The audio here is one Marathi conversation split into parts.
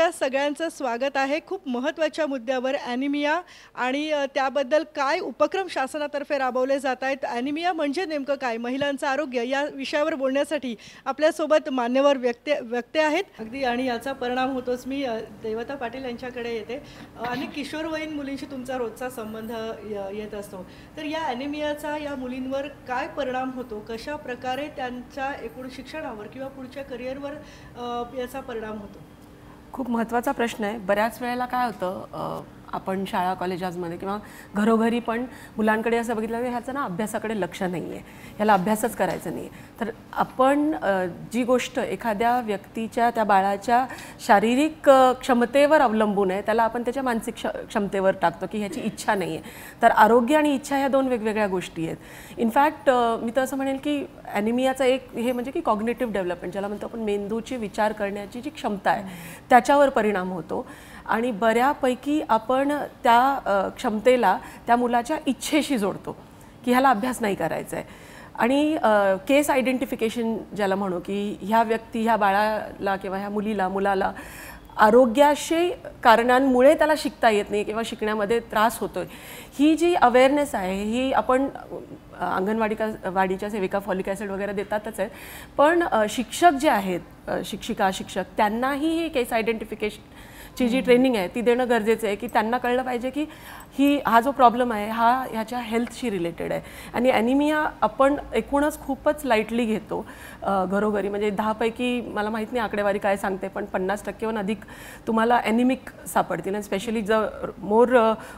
तुमच्या सगळ्यांचं स्वागत आहे खूप महत्त्वाच्या मुद्द्यावर ॲनिमिया आणि त्याबद्दल काय उपक्रम शासनातर्फे राबवले जात आहेत. ॲनिमिया म्हणजे नेमकं काय, महिलांचं आरोग्य या विषयावर बोलण्यासाठी आपल्यासोबत मान्यवर व्यक्ती आहेत अगदी आणि याचा परिणाम होतोच. मी देवता पाटील यांच्याकडे येते. अनेक किशोरवयीन मुलींशी तुमचा रोजचा संबंध येत असतो, तर या ॲनिमियाचा या मुलींवर काय परिणाम होतो, कशा प्रकारे त्यांच्या एकूण शिक्षणावर किंवा पुढच्या करिअरवर याचा परिणाम होतो? खूप महत्त्वाचा प्रश्न आहे. बऱ्याच वेळेला काय होतं, आपण शाळा कॉलेजांमध्ये किंवा घरोघरी पण मुलांकडे असं बघितलं की ह्याचं ना अभ्यासाकडे लक्ष नाही आहे, ह्याला अभ्यासच करायचं नाही. तर आपण जी गोष्ट एखाद्या व्यक्तीच्या त्या बाळाच्या शारीरिक क्षमतेवर अवलंबून आहे त्याला आपण त्याच्या मानसिक क्षमतेवर टाकतो की ह्याची इच्छा नाही आहे. तर आरोग्य आणि इच्छा ह्या दोन वेगवेगळ्या गोष्टी आहेत. इनफॅक्ट मी तर असं म्हणेल की ॲनिमियाचा एक हे म्हणजे की कॉग्निटिव्ह डेव्हलपमेंट ज्याला म्हणतो आपण, मेंदूची विचार करण्याची जी क्षमता आहे त्याच्यावर परिणाम होतो. आणि बऱ्यापैकी आपण त्या क्षमतेला त्या मुलाच्या इच्छेशी जोडतो की ह्याला अभ्यास नाही करायचा आहे. आणि केस आयडेंटिफिकेशन ज्याला म्हणू की ह्या ह्या बाळाला किंवा ह्या मुलाला आरोग्याशी कारणांमुळे त्याला शिकता येत नाही किंवा शिकण्यामध्ये त्रास होतोय, ही जी अवेअरनेस आहे ही आपण वाडीच्या सेविका फॉलिक ॲसिड वगैरे देतातच आहे, पण शिक्षक जे आहेत, शिक्षक त्यांनाही ही केस आयडेंटिफिकेशन ची जी ट्रेनिंग आहे ती देणं गरजेचं आहे की त्यांना कळलं पाहिजे की हा जो प्रॉब्लेम आहे हा ह्याच्या हेल्थशी रिलेटेड आहे. आणि ॲनिमिया आपण एकूणच खूपच लाईटली घेतो घरोघरी. म्हणजे 10 पैकी मला माहीत नाही आकडेवारी काय सांगते, पण 50%हून अधिक तुम्हाला ॲनिमिक सापडतील. आणि स्पेशली जर मोर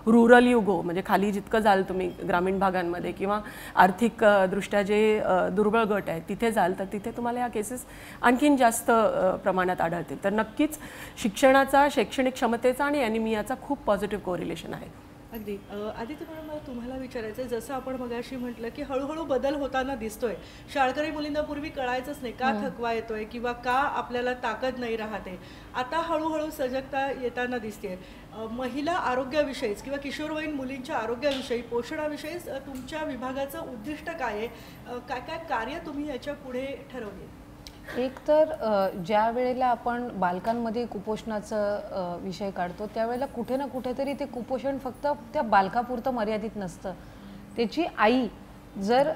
रुरल यू गो, म्हणजे खाली जितकं जाल तुम्ही ग्रामीण भागांमध्ये किंवा आर्थिकदृष्ट्या जे दुर्बळ गट आहेत तिथे जाल तर तिथे तुम्हाला या केसेस आणखीन जास्त प्रमाणात आढळतील. तर नक्कीच शिक्षणाचा, शैक्षणिक क्षमतेचा आणि ॲनिमियाचा खूप पॉझिटिव्ह कोरिलेशन आहे. अगदी. आदित्य मॅडम, मला तुम्हाला विचारायचं आहे, जसं आपण मगाशी म्हटलं की हळूहळू बदल होताना दिसतोय. शाळकरी मुलींना पूर्वी कळायचंच नाही का थकवा येतोय किंवा का आपल्याला ताकद नाही राहते. आता हळूहळू सजगता येताना दिसते. महिला आरोग्याविषयीच किंवा किशोरवयीन मुलींच्या आरोग्याविषयी, पोषणाविषयीच तुमच्या विभागाचं उद्दिष्ट काय आहे, काय काय कार्य तुम्ही याच्या पुढे ठरवले? एक तर ज्या वेळेला आपण बालकांमध्ये कुपोषणाचा विषय काढतो त्यावेळेला कुठे ना कुठेतरी ते कुपोषण फक्त त्या बालकापुरतं मर्यादित नसतं. त्याची आई जर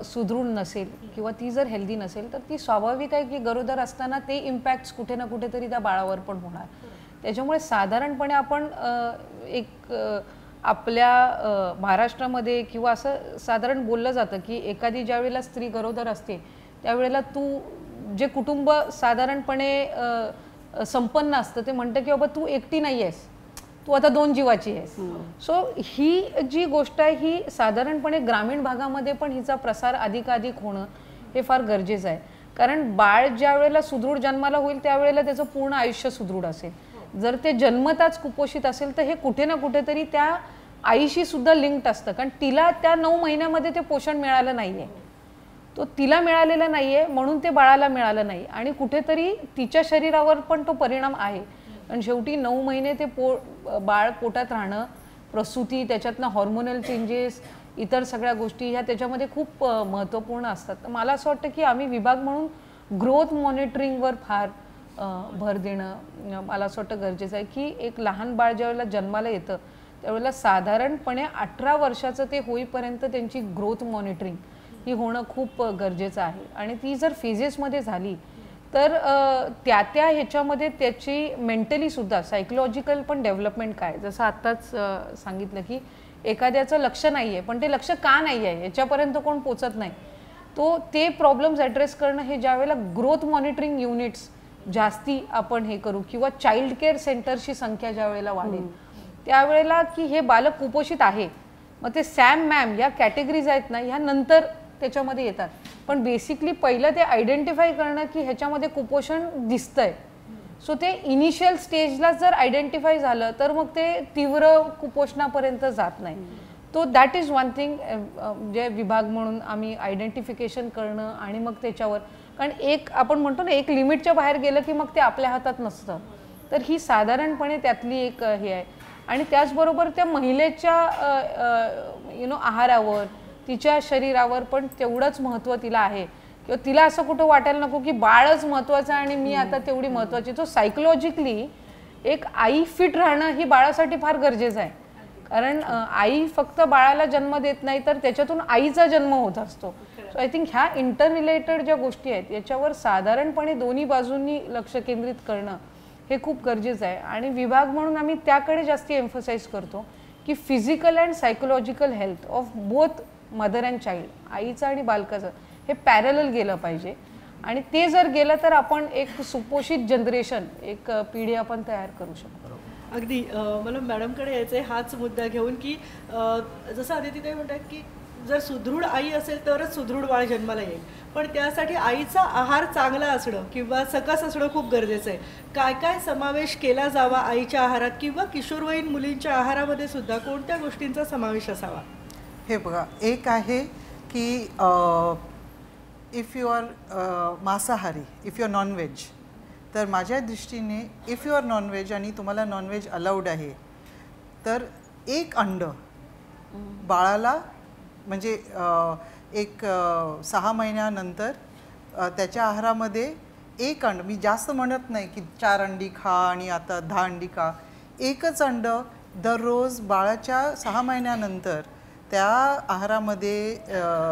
सुदृढ नसेल किंवा ती जर हेल्दी नसेल तर ती स्वाभाविक आहे की गरोदर असताना ते इम्पॅक्ट्स कुठे ना कुठेतरी त्या बाळावर पण होणार. त्याच्यामुळे साधारणपणे आपण एक आपल्या महाराष्ट्रामध्ये किंवा असं साधारण बोललं जातं की एखादी ज्या वेळेला स्त्री गरोदर असते त्यावेळेला जे कुटुंब साधारणपणे संपन्न असतं ते म्हणतं की बाबा तू एकटी नाही आहेस, तू आता 2 जीवाची आहेस. सो ही जी गोष्ट आहे ही साधारणपणे ग्रामीण भागामध्ये पण हिचा प्रसार अधिकाधिक होणं हे फार गरजेचं आहे. कारण बाळ ज्या वेळेला सुदृढ जन्माला होईल त्यावेळेला त्याचं पूर्ण आयुष्य सुदृढ असेल. जर ते जन्मताच कुपोषित असेल तर हे कुठे ना कुठेतरी त्या आईशी सुद्धा लिंक्ड असतं, कारण तिला त्या 9 महिन्यामध्ये ते पोषण मिळालं नाही आहे, तो तिला मिळालेला नाही आहे म्हणून ते बाळाला मिळालं नाही. आणि कुठेतरी तिच्या शरीरावर पण तो परिणाम आहे. आणि शेवटी 9 महिने ते बाळ पोटात राहणं, प्रसूती, त्याच्यातनं हॉर्मोनल चेंजेस, इतर सगळ्या गोष्टी ह्या त्याच्यामध्ये खूप महत्त्वपूर्ण असतात. तर मला असं वाटतं की आम्ही विभाग म्हणून ग्रोथ मॉनिटरिंगवर फार भर देणं मला असं वाटतं गरजेचं आहे. की एक लहान बाळ ज्यावेळेला जन्माला येतं त्यावेळेला साधारणपणे 18 वर्षाचं ते होईपर्यंत त्यांची ग्रोथ मॉनिटरिंग ही होणं खूप गरजेचं आहे. आणि ती जर फेजेसमध्ये झाली तर त्या ह्याच्यामध्ये त्याची मेंटली सुद्धा सायकोलॉजिकल पण डेव्हलपमेंट काय, जसं आत्ताच सांगितलं की एखाद्याचं लक्ष नाही आहे पण ते लक्ष का नाही आहे याच्यापर्यंत कोण पोचत नाही, ते प्रॉब्लेम्स ॲड्रेस करणं हे ज्यावेळेला ग्रोथ मॉनिटरिंग युनिट्स जास्ती आपण हे करू किंवा चाइल्ड केअर सेंटरची संख्या ज्या वेळेला वाढेल त्यावेळेला की हे बालक कुपोषित आहे, मग ते सॅम मॅम या कॅटेगरीज आहेत ना ह्या नंतर त्याच्यामध्ये येतात. पण बेसिकली पहिलं ते आयडेंटिफाय करणं की ह्याच्यामध्ये कुपोषण दिसतंय. सो ते इनिशियल स्टेजला जर आयडेंटिफाय झालं तर मग ते तीव्र कुपोषणापर्यंत जात नाही. दॅट इज वन थिंग जे विभाग म्हणून आम्ही आयडेंटिफिकेशन करणं आणि मग त्याच्यावर, कारण एक आपण म्हणतो ना एक लिमिटच्या बाहेर गेलं की मग ते आपल्या हातात नसतं. तर ही साधारणपणे त्यातली एक हे आहे. आणि त्याचबरोबर त्या महिलेच्या आहारावर, तिच्या शरीरावर पण तेवढंच महत्त्व तिला आहे. किंवा तिला असं कुठं वाटायला नको की बाळच महत्त्वाचं आणि मी आता तेवढी महत्त्वाची. तो सायकोलॉजिकली एक आई फिट राहणं ही बाळासाठी फार गरजेचं आहे. कारण आई फक्त बाळाला जन्म देत नाही तर त्याच्यातून आईचा जन्म होत असतो. सो आय थिंक ह्या इंटर रिलेटेड ज्या गोष्टी आहेत याच्यावर साधारणपणे दोन्ही बाजूंनी लक्ष केंद्रित करणं हे खूप गरजेचं आहे. आणि विभाग म्हणून आम्ही त्याकडे जास्ती एम्फसाइज करतो की physical and psychological health of both mother and child, आईचं आणि बालकाचं, हे पॅरलल गेलं पाहिजे. आणि ते जर गेलं तर आपण एक सुपोषित जनरेशन, एक पिढी आपण तयार करू शकतो. अगदी मला मॅडमकडे यायचं आहे हाच मुद्दा घेऊन की जसं आदितीताई म्हणतात की जर सुदृढ आई असेल तरच सुदृढ बाळ जन्माला येईल, पण त्यासाठी आईचा आहार चांगला असणं किंवा सकस असणं खूप गरजेचं आहे. काय काय समावेश केला जावा आईच्या आहारात किंवा किशोरवयीन मुलींच्या आहारामध्ये सुद्धा कोणत्या गोष्टींचा समावेश असावा? हे बघा, एक आहे की इफ यू आर मांसाहारी, इफ यू आर नॉनव्हेज, तर माझ्या दृष्टीने इफ यू आर नॉनव्हेज आणि तुम्हाला नॉनव्हेज अलाउड आहे तर एक अंड बाळाला म्हणजे एक 6 महिन्यानंतर त्याच्या आहारामध्ये एक अंड, मी जास्त म्हणत नाही की 4 अंडी खा आणि आता 10 अंडी खा, एकच अंड दररोज बाळाच्या 6 महिन्यानंतर त्या आहारामध्ये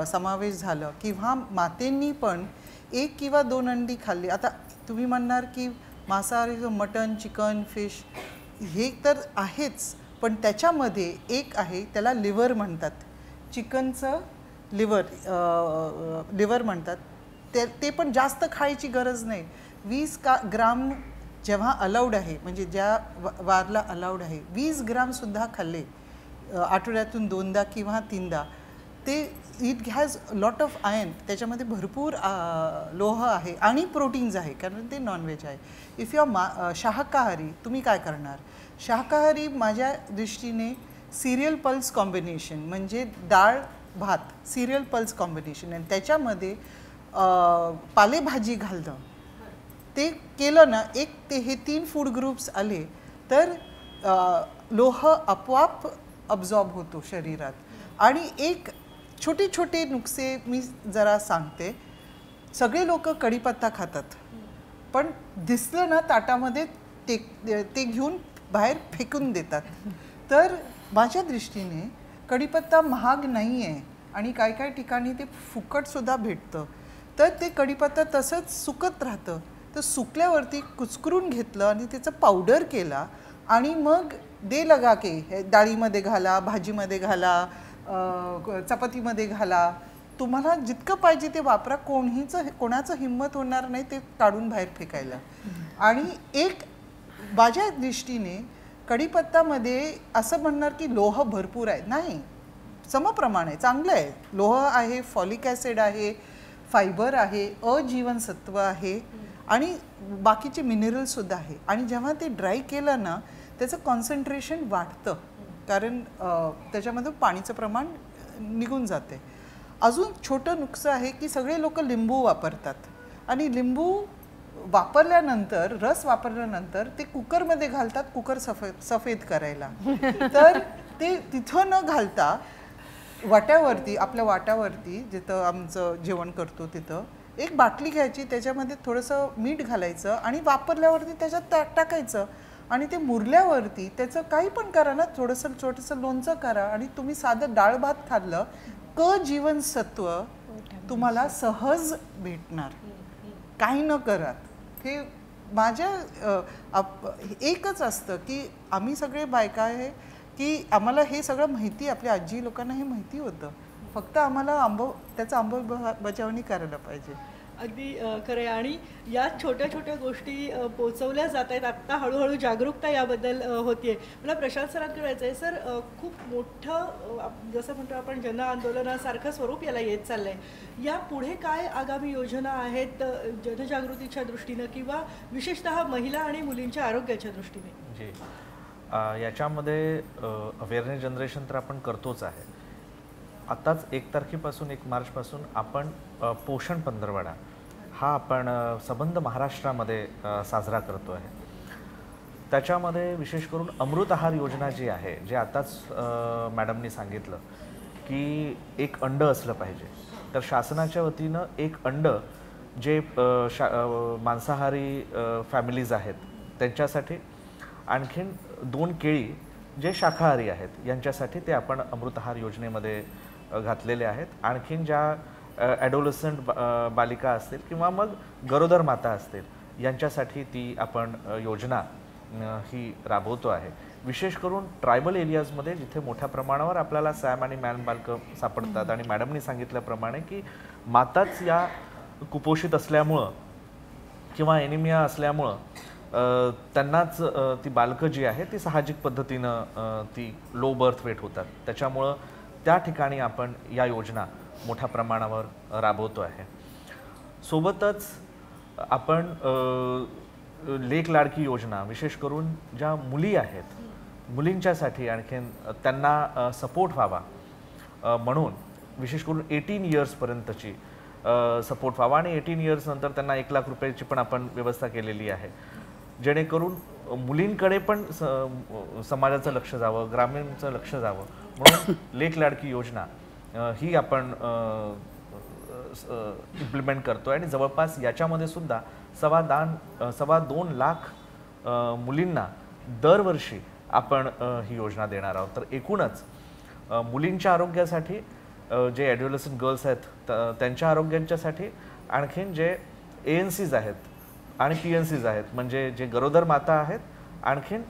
समावेश झालं किंवा मातेंनी पण 1 किंवा 2 अंडी खाल्ली. आता तुम्ही म्हणणार की मांसाहारी मटन, चिकन, फिश हे तर आहेच, पण त्याच्यामध्ये एक आहे त्याला लिव्हर म्हणतात, चिकनचं लिव्हर म्हणतात, ते पण जास्त खायची गरज नाही. 20 ग्राम जेव्हा अलाउड आहे, म्हणजे ज्या वारला अलाउड आहे 20 ग्रामसुद्धा खाल्ले आठवड्यातून 2दा किंवा 3दा, ते it has lot of iron, त्याच्यामध्ये भरपूर लोह आहे आणि प्रोटीन्स आहे कारण ते नॉनव्हेज आहे. इफ यू शाकाहारी, तुम्ही काय करणार? शाकाहारी माझ्या दृष्टीने सिरियल पल्स कॉम्बिनेशन, म्हणजे डाळ भात सिरियल पल्स कॉम्बिनेशन, आणि त्याच्यामध्ये पालेभाजी घालणं, ते केलं ना, ते हे 3 फूड ग्रुप्स आले तर लोह आपोआप अब्झॉर्ब होतो शरीरात. आणि एक छोटे छोटे नुकसे मी जरा सांगते. सगळे लोक कढीपत्ता खातात, पण दिसलं ना ताटामध्ये ते घेऊन बाहेर फेकून देतात. तर माझ्या दृष्टीने कढीपत्ता महाग नाही आहे आणि काय काय ठिकाणी ते फुकटसुद्धा भेटतं, तर ते कढीपत्ता तसंच सुकत राहतं. तर सुकल्यावरती कुचकरून घेतलं आणि त्याचं पावडर केला आणि मग दे लगा के डाळीमध्ये घाला, भाजीमध्ये घाला, चपातीमध्ये घाला, तुम्हाला जितकं पाहिजे ते वापरा, कोणाचं हिंमत होणार नाही ते काढून बाहेर फेकायला. आणि एक माझ्या दृष्टीने कढीपत्तामध्ये असं म्हणणार की लोह भरपूर आहे, नाही, समप्रमाण आहे, चांगलं आहे. लोह आहे, फॉलिक ॲसिड आहे, फायबर आहे, अजीवनसत्व आहे आणि बाकीचे मिनरल्ससुद्धा आहे. आणि जेव्हा ते ड्राय केलं ना त्याचं कॉन्सन्ट्रेशन वाढतं कारण त्याच्यामध्ये पाणीचं प्रमाण निघून जाते. अजून छोटं नुकसं आहे की सगळे लोक लिंबू वापरतात आणि लिंबू वापरल्यानंतर, रस वापरल्यानंतर ते कुकरमध्ये घालतात, कुकर सफेद करायला. तर ते तिथं न घालता वाट्यावरती, आपल्या वाट्यावरती जिथं आमचं जेवण करतो तिथं एक बाटली घ्यायची, त्याच्यामध्ये थोडंसं मीठ घालायचं आणि वापरल्यावरती त्याच्यात टाकायचं आणि ते मुरल्यावरती त्याचं काही पण करा ना, छोटंसं लोणचं करा आणि तुम्ही साधं डाळ भात खाल्लं, जीवनसत्व तुम्हाला सहज भेटणार, काही न करत. हे माझ्या एकच असतं की आम्ही सगळे बायका आहे की आम्हाला हे सगळं माहिती, आपल्या आजी लोकांना हे माहिती होतं, फक्त आम्हाला त्याचा अंमलबजावणी करायला पाहिजे. अगदी खरं आहे. आणि या छोट्या छोट्या गोष्टी पोचवल्या जात आहेत, आत्ता हळूहळू जागरूकता याबद्दल होतीये. मला प्रशांत सरांकडे जायचं आहे. सर, खूप मोठं जसं म्हणतो आपण जन आंदोलनासारखं स्वरूप याला येत चाललं आहे. या पुढे काय आगामी योजना आहेत जनजागृतीच्या दृष्टीनं किंवा विशेषतः महिला आणि मुलींच्या आरोग्याच्या दृष्टीने? जी, याच्यामध्ये अवेअरनेस जनरेशन तर आपण करतोच आहे. आताच 1 तारखेपासून 1 मार्चपासून आपण पोषण पंधरवडा हा आपण संबंध महाराष्ट्रामध्ये साजरा करतो आहे. त्याच्यामध्ये विशेष करून अमृत आहार योजना जी आहे, जे आताच मॅडमनी सांगितलं की एक अंड असलं पाहिजे, तर शासनाच्या वतीनं एक अंड जे मांसाहारी फॅमिलीज आहेत त्यांच्यासाठी आणखीन 2 केळी जे शाकाहारी आहेत यांच्यासाठी ते आपण अमृतहार योजनेमध्ये घातलेले आहेत. आणखीन ज्या ॲडोलसंट बालिका असतील किंवा मग गरोदर माता असतील यांच्यासाठी ती आपण योजना ही राबवतो आहे. विशेष करून ट्रायबल एरियाजमध्ये जिथे मोठ्या प्रमाणावर आपल्याला सॅम आणि मॅन बालकं सापडतात आणि मॅडमनी सांगितल्याप्रमाणे की माताच या कुपोषित असल्यामुळं किंवा एनिमिया असल्यामुळं त्यांनाच ती बालकं जी आहे ती साहजिक पद्धतीनं ती लो बर्थ वेट होतात. त्याच्यामुळं त्या ठिकाणी आपण या योजना मोठ्या प्रमाणावर राबवतो आहे. सोबतच आपण लेक लाडकी योजना विशेष करून ज्या मुली आहेत मुलींच्यासाठी आणखीन त्यांना सपोर्ट व्हावा म्हणून विशेष करून 18 इयर्सपर्यंतची सपोर्ट व्हावा आणि 18 इयर्स नंतर त्यांना 1 लाख रुपयाची पण आपण व्यवस्था केलेली आहे, जेणेकरून मुलींकडे पण समाजाचं लक्ष जावं, ग्रामीणचं लक्ष जावं म्हणून लेक लाडकी योजना ही आपण इम्प्लिमेंट करतो आणि जवळपास याच्यामध्ये सुद्धा 2.25 लाख मुलींना दरवर्षी आपण ही योजना देणार आहोत. तर एकूणच मुलींच्या आरोग्यासाठी जे ॲडोलसंट गर्ल्स आहेत त्यांच्या आरोग्यांच्यासाठी आणखीन जे ANCs आहेत आणि PNCs आहेत म्हणजे जे गरोदर माता आहेत आणखीन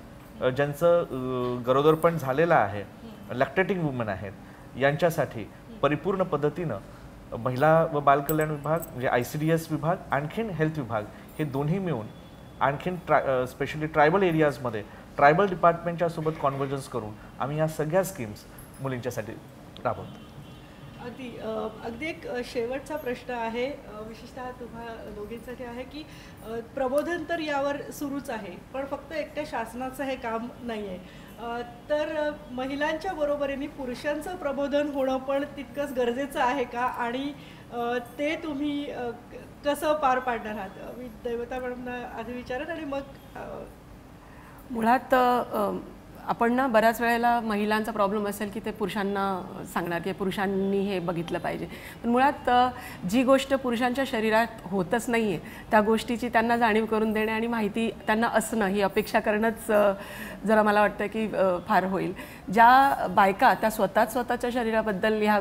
ज्यांचं गरोदरपण झालेलं आहे लॅक्टेटिंग वुमन आहेत यांच्यासाठी परिपूर्ण पद्धतीनं महिला व बालकल्याण विभाग म्हणजे ICDS विभाग आणखीन हेल्थ विभाग हे दोन्ही मिळून आणखीन स्पेशली ट्रायबल एरियाजमध्ये ट्रायबल डिपार्टमेंटच्या सोबत कॉन्व्हर्जन्स करून आम्ही या सगळ्या स्कीम्स मुलींच्यासाठी राबवतो. अगदी एक शेवटचा प्रश्न आहे, विशेषतः तुम्हा दोघींसाठी आहे की प्रबोधन तर यावर सुरूच आहे पण फक्त एकट्या शासनाचं हे काम नाही आहे, तर महिलांच्या बरोबरीने पुरुषांचं प्रबोधन होणं पण तितकंच गरजेचं आहे का आणि ते तुम्ही कसं पार पाडणार आहात? मी दैवता मॅडमना आधी विचारेन आणि मग मुळात आपण ना बऱ्याच वेळेला महिलांचा प्रॉब्लेम असेल की ते पुरुषांना सांगणार की पुरुषांनी हे बघितलं पाहिजे, पण मुळात जी गोष्ट पुरुषांच्या शरीरात होतच नाही आहे त्या गोष्टीची त्यांना जाणीव करून देणे आणि माहिती त्यांना असणं ही अपेक्षा करणंच जरा मला वाटतं की फार होईल. ज्या बायका त्या स्वतःच्या शरीराबद्दल ह्या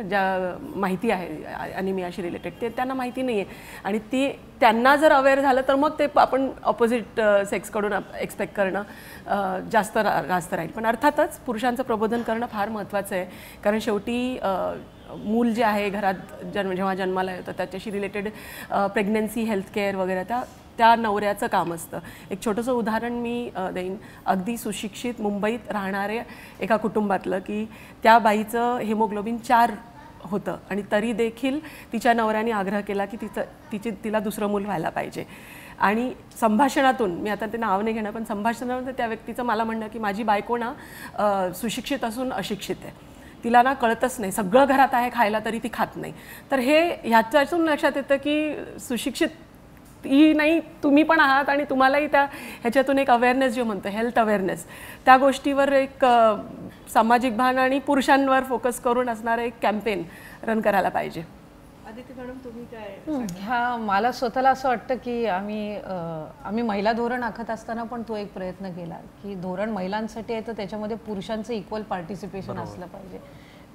ज्या माहिती आहे ॲनिमियाशी रिलेटेड ते त्यांना माहिती नाही आहे आणि ती त्यांना जर अवेअर झालं तर मग ते आपण ऑपोजिट सेक्सकडून एक्सपेक्ट करणं जास्त रास्त राहील. पण अर्थातच पुरुषांचं प्रबोधन करणं फार महत्त्वाचं आहे कारण शेवटी मूल जे आहे घरात जेव्हा जन्माला येतं त्याच्याशी रिलेटेड प्रेग्नन्सी हेल्थकेअर वगैरे त्या नवऱ्याचं काम असतं. एक छोटंसं उदाहरण मी देईन. अगदी सुशिक्षित मुंबईत राहणारे एका कुटुंबातलं की त्या बाईचं हिमोग्लोबिन 4 होतं आणि तरी देखील तिच्या नवऱ्याने आग्रह केला की तिला दुसरं मूल व्हायला पाहिजे आणि संभाषणातून मी आता ते नाव नाही घेणार पण संभाषणातून त्या व्यक्तीचं मला म्हणणं की माझी बायको ना सुशिक्षित असून अशिक्षित आहे, तिला ना कळतच नाही, सगळं घरात आहे खायला तरी ती खात नाही. तर हे ह्याच्यातून लक्षात येतं की सुशिक्षित ही नाही तुम्ही पण आहात आणि तुम्हालाही त्या ह्याच्यातून एक अवेअरनेस जो म्हणतो हेल्थ अवेअरनेस त्या गोष्टीवर एक सामाजिक भान आणि पुरुषांवर फोकस करून असणारं एक कॅम्पेन रन करायला पाहिजे. आदिती मॅडम तुम्ही काय? हा मला स्वतःला असं वाटतं की आम्ही महिला धोरण आखत असताना पण तो एक प्रयत्न केला की धोरण महिलांसाठी आहे तर त्याच्यामध्ये पुरुषांचं इक्वल पार्टिसिपेशन असलं पाहिजे.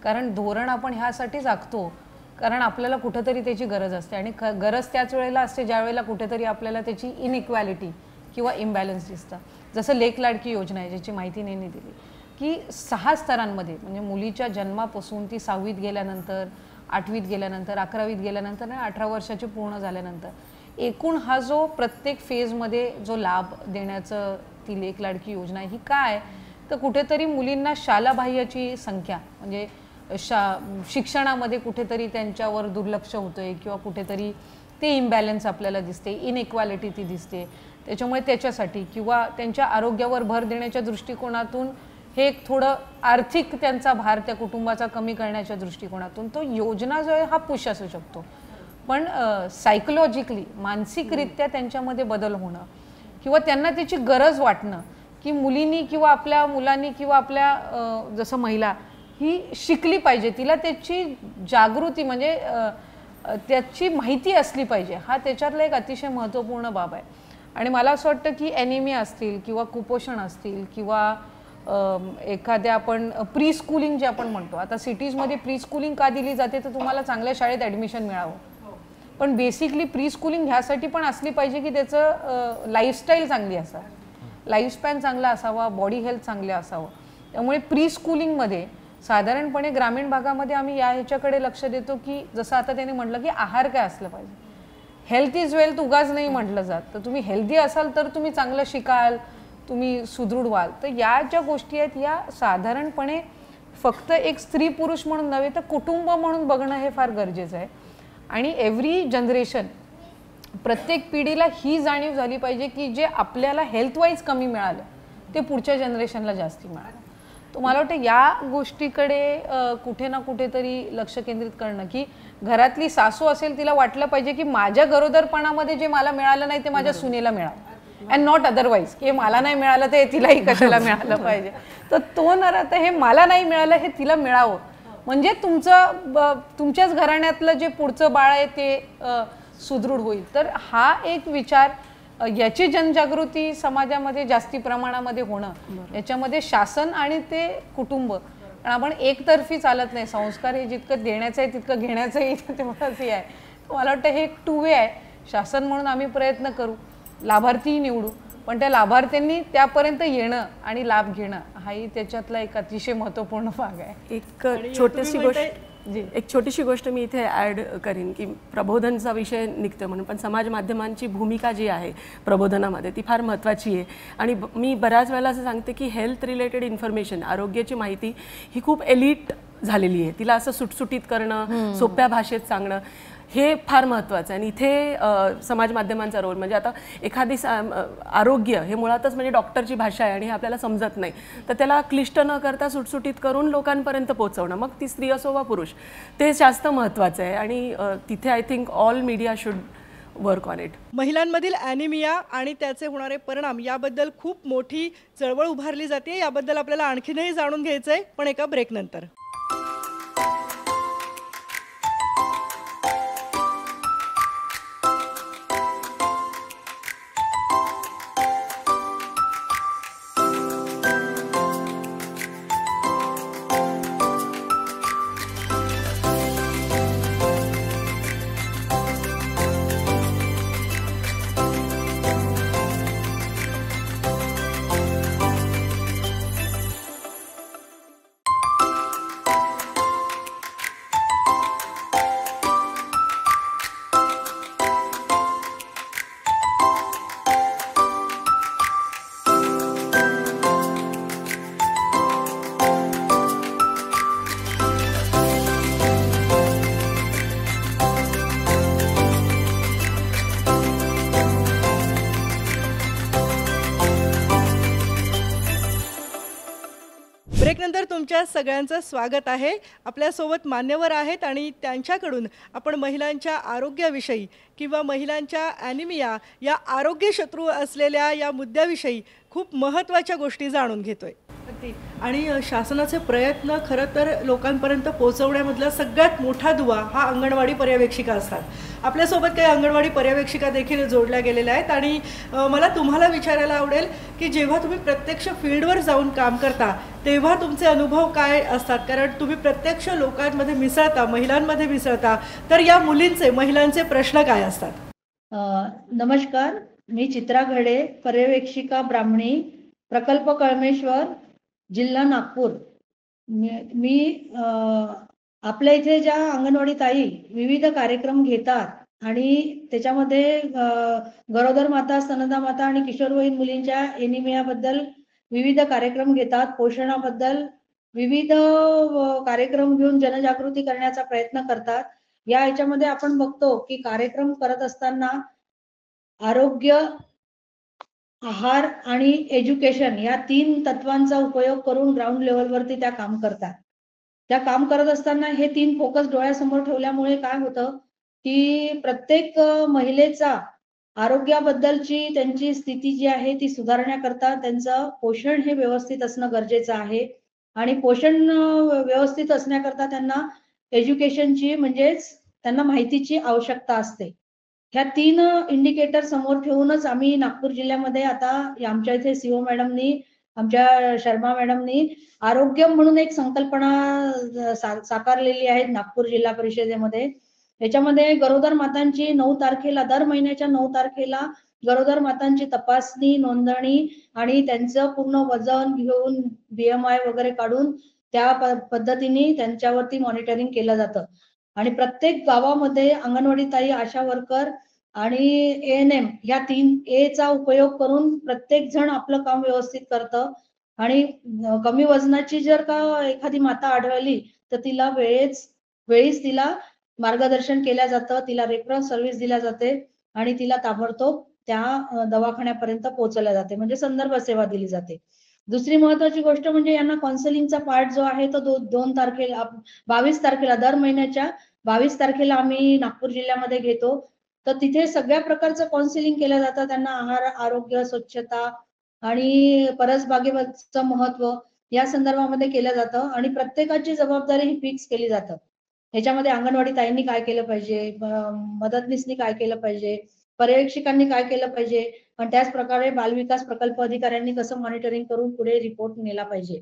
कारण धोरण आपण ह्यासाठीच आखतो कारण आपल्याला कुठेतरी त्याची गरज असते आणि गरज त्याच वेळेला असते ज्या वेळेला कुठेतरी आपल्याला त्याची इनइक्वॅलिटी किंवा इम्बॅलन्स दिसतं. जसं लेक लाडकी योजना आहे ज्याची माहिती नाही दिली की 6 स्तरांमध्ये म्हणजे मुलीच्या जन्मापासून ती 6वीत गेल्यानंतर 8वीत गेल्यानंतर 11वीत गेल्यानंतर आणि 18 वर्षाची पूर्ण झाल्यानंतर एकूण हा जो प्रत्येक फेजमध्ये जो लाभ देण्याचं ती लेक लाडकी योजना ही काय तर कुठेतरी मुलींना शालाबाह्याची संख्या म्हणजे शिक्षणामध्ये कुठेतरी त्यांच्यावर दुर्लक्ष होतंय किंवा कुठेतरी ते इम्बॅलन्स आपल्याला दिसते, इनइक्वॅलिटी ती दिसते. त्याच्यामुळे त्याच्यासाठी किंवा त्यांच्या आरोग्यावर भर देण्याच्या दृष्टिकोनातून हे एक थोडं आर्थिक त्यांचा भार त्या कुटुंबाचा कमी करण्याच्या दृष्टिकोनातून तो योजना जो आहे हा पुश असू शकतो. पण सायकोलॉजिकली मानसिकरित्या त्यांच्यामध्ये बदल होणं किंवा त्यांना त्याची गरज वाटणं की मुलींनी किंवा आपल्या मुलांनी किंवा आपल्या जसं महिला ही शिकली पाहिजे, तिला त्याची जागृती म्हणजे त्याची माहिती असली पाहिजे, हा त्याच्यातला एक अतिशय महत्त्वपूर्ण बाब आहे. आणि मला असं वाटतं की ॲनिमिया असतील किंवा कुपोषण असतील किंवा एखाद्या आपण प्री स्कूलिंग जे आपण म्हणतो, आता सिटीजमध्ये प्री स्कूलिंग का दिली जाते तर तुम्हाला चांगल्या शाळेत ॲडमिशन मिळावं, पण बेसिकली प्री स्कूलिंग ह्यासाठी पण असली पाहिजे की त्याचं लाईफस्टाईल चांगली असावी, लाईफस्पॅन चांगला असावा, बॉडी हेल्थ चांगले असावं. त्यामुळे प्री स्कूलिंगमध्ये साधारणपणे ग्रामीण भागामध्ये आम्ही ह्याच्याकडे लक्ष देतो की जसं आता त्याने म्हटलं की आहार काय असलं पाहिजे. हेल्थ इज वेल्थ उगाच नाही म्हटलं जात, तर तुम्ही हेल्दी असाल तर तुम्ही चांगलं शिकाल, तुम्ही सुदृढ व्हाल. तर या ज्या गोष्टी आहेत या साधारणपणे फक्त एक स्त्री पुरुष म्हणून नव्हे तर कुटुंब म्हणून बघणं हे फार गरजेचं आहे. आणि एव्हरी जनरेशन, प्रत्येक पिढीला ही जाणीव झाली पाहिजे की जे आपल्याला हेल्थवाईज कमी मिळालं ते पुढच्या जनरेशनला जास्ती मिळालं. तर मला वाटतं या गोष्टीकडे कुठे ना कुठेतरी लक्ष केंद्रित करणं, की घरातली सासू असेल तिला वाटलं पाहिजे की माझ्या गरोदरपणामध्ये जे मला मिळालं नाही ते माझ्या सुनेला मिळालं, अँड नॉट अदरवाईज की मला नाही मिळालं ते तिलाही कशाला मिळालं पाहिजे. तर तो न राहता हे मला नाही मिळालं हे तिला मिळावं, म्हणजे तुमच्याच घराण्यातलं जे पुढचं बाळ आहे ते सुदृढ होईल. तर हा एक विचार, याची जनजागृती समाजामध्ये जास्ती प्रमाणामध्ये होणं, याच्यामध्ये शासन आणि ते कुटुंब, कारण आपण एकतर्फी चालत नाही. संस्कार हे जितकं देण्याचं आहे तितकं घेण्याचंही तेवढंच हे आहे. मला वाटतं हे एक टू वे आहे. शासन म्हणून आम्ही प्रयत्न करू, लाभार्थी निवडू, पण त्या लाभार्थ्यांनी त्यापर्यंत येणं आणि लाभ घेणं हाही त्याच्यातला एक अतिशय महत्त्वपूर्ण भाग आहे. एक छोटीशी गोष्ट मी इथे ॲड करीन की प्रबोधनचा विषय निघतो म्हणून, पण समाज माध्यमांची भूमिका जी आहे प्रबोधनामध्ये ती फार महत्त्वाची आहे. आणि मी बऱ्याच वेळेला असं सांगते की हेल्थ रिलेटेड इन्फॉर्मेशन, आरोग्याची माहिती ही खूप एलिट झालेली आहे. तिला असं सुटसुटीत करणं, सोप्या भाषेत सांगणं हे फार महत्त्वाचं आहे. आणि इथे समाज माध्यमांचा रोल म्हणजे आता एखादी आरोग्य हे मुळातच म्हणजे डॉक्टरची भाषा आहे आणि हे आपल्याला समजत नाही, तर त्याला क्लिष्ट न करता सुटसुटीत करून लोकांपर्यंत पोहोचवणं, मग ती स्त्री असो वा पुरुष, ते जास्त महत्त्वाचं आहे. आणि तिथे I think all media should work on it. महिलांमधील ॲनिमिया आणि त्याचे होणारे परिणाम याबद्दल खूप मोठी चळवळ उभारली जाते. याबद्दल आपल्याला आणखीनही जाणून घ्यायचं आहे, पण एका ब्रेकनंतर. ब्रेकनंतर तुमच्या सगळ्यांचं स्वागत आहे. आपल्यासोबत मान्यवर आहेत आणि त्यांच्याकडून आपण महिलांच्या आरोग्याविषयी किंवा महिलांच्या ॲनिमिया या आरोग्य शत्रू असलेल्या या मुद्द्याविषयी खूप महत्त्वाच्या गोष्टी जाणून घेतोय. आणि शासनाचे प्रयत्न खरं तर लोकांपर्यंत पोहोचवण्यामधला सगळ्यात मोठा दुवा हा अंगणवाडी पर्यवेक्षिका असतात. आपल्यासोबत काही अंगणवाडी पर्यवेक्षिका देखील जोडल्या गेलेल्या आहेत. आणि मला तुम्हाला विचारायला आवडेल की जेव्हा तुम्ही प्रत्यक्ष फील्डवर जाऊन काम करता तेव्हा तुमचे अनुभव काय असतात, कारण तुम्ही प्रत्यक्ष लोकांमध्ये मिसळता, महिलांमध्ये मिसळता, तर या महिलांचे प्रश्न काय असतात? नमस्कार, मी चित्रा घडे, पर्यवेक्षिका ब्राह्मणी, प्रकल्प कळमेश्वर, जिल्हा नागपूर. मी आपल्या इथे ज्या अंगणवाडी ताई विविध कार्यक्रम घेतात आणि त्याच्यामध्ये गरोदर माता, स्तनदा माता आणि किशोरवयीन मुलींच्या एनिमियाबद्दल विविध कार्यक्रम घेतात, पोषणाबद्दल विविध कार्यक्रम घेऊन जनजागृती करण्याचा प्रयत्न करतात. या ह्याच्यामध्ये आपण बघतो की कार्यक्रम करत असताना आरोग्य, आहार आणि एज्युकेशन या 3 तत्वांचा उपयोग करून ग्राउंड लेवलवरती त्या काम करतात. त्या काम करत असताना हे 3 फोकस डोळ्यासमोर ठेवल्यामुळे काय होतं की प्रत्येक महिलेचा आरोग्याबद्दलची त्यांची स्थिती जी आहे ती सुधारण्याकरता त्यांचं पोषण हे व्यवस्थित असणं गरजेचं आहे. आणि पोषण व्यवस्थित असण्याकरता त्यांना एज्युकेशनची म्हणजेच त्यांना माहितीची आवश्यकता असते. ह्या 3 इंडिकेटर समोर ठेवूनच आम्ही नागपूर जिल्ह्यामध्ये आता आमच्या इथे सीओ मॅडमनी, आमच्या शर्मा मॅडमनी आरोग्य म्हणून एक संकल्पना साकारलेली आहे नागपूर जिल्हा परिषदेमध्ये. याच्यामध्ये गरोदर मातांची 9 तारखेला, दर महिन्याच्या 9 तारखेला गरोदर मातांची तपासणी, नोंदणी आणि त्यांचं पूर्ण वजन घेऊन BMI वगैरे काढून त्या पद्धतीने त्यांच्यावरती मॉनिटरिंग केलं जातं. आणि प्रत्येक गावामध्ये अंगणवाडी ताई, आशा वर्कर आणि ANM या 3 A चा उपयोग करून प्रत्येक जण आपलं काम व्यवस्थित करतं. आणि कमी वजनाची जर का एखादी माता आढळली तर तिला वेळीच तिला मार्गदर्शन केलं जातं, तिला रेफरन्स सर्व्हिस दिल्या जाते आणि तिला ताबडतोब त्या दवाखान्यापर्यंत पोहोचवल्या जाते, म्हणजे संदर्भ सेवा दिली जाते. दुसरी महत्वाची गोष्ट म्हणजे यांना काउन्सिलिंगचा पार्ट जो आहे तो 2 तारखेला, 22 तारखेला, दर महिन्याच्या 22 तारखेला आम्ही नागपूर जिल्ह्यामध्ये घेतो. तर तिथे सगळ्या प्रकारचं काउन्सिलिंग केलं जातं. त्यांना आहार, आरोग्य, स्वच्छता आणि परसबागेचं महत्व या संदर्भामध्ये केलं जातं आणि प्रत्येकाची जबाबदारी ही फिक्स केली जातं. ह्याच्यामध्ये अंगणवाडी ताईंनी काय केलं पाहिजे, मदतनीसनी काय केलं पाहिजे, पर्यवेक्षिकांनी काय केलं पाहिजे आणि त्याच प्रकारे बालविकास प्रकल्प अधिकाऱ्यांनी कसं मॉनिटरिंग करून पुढे रिपोर्ट नेला पाहिजे.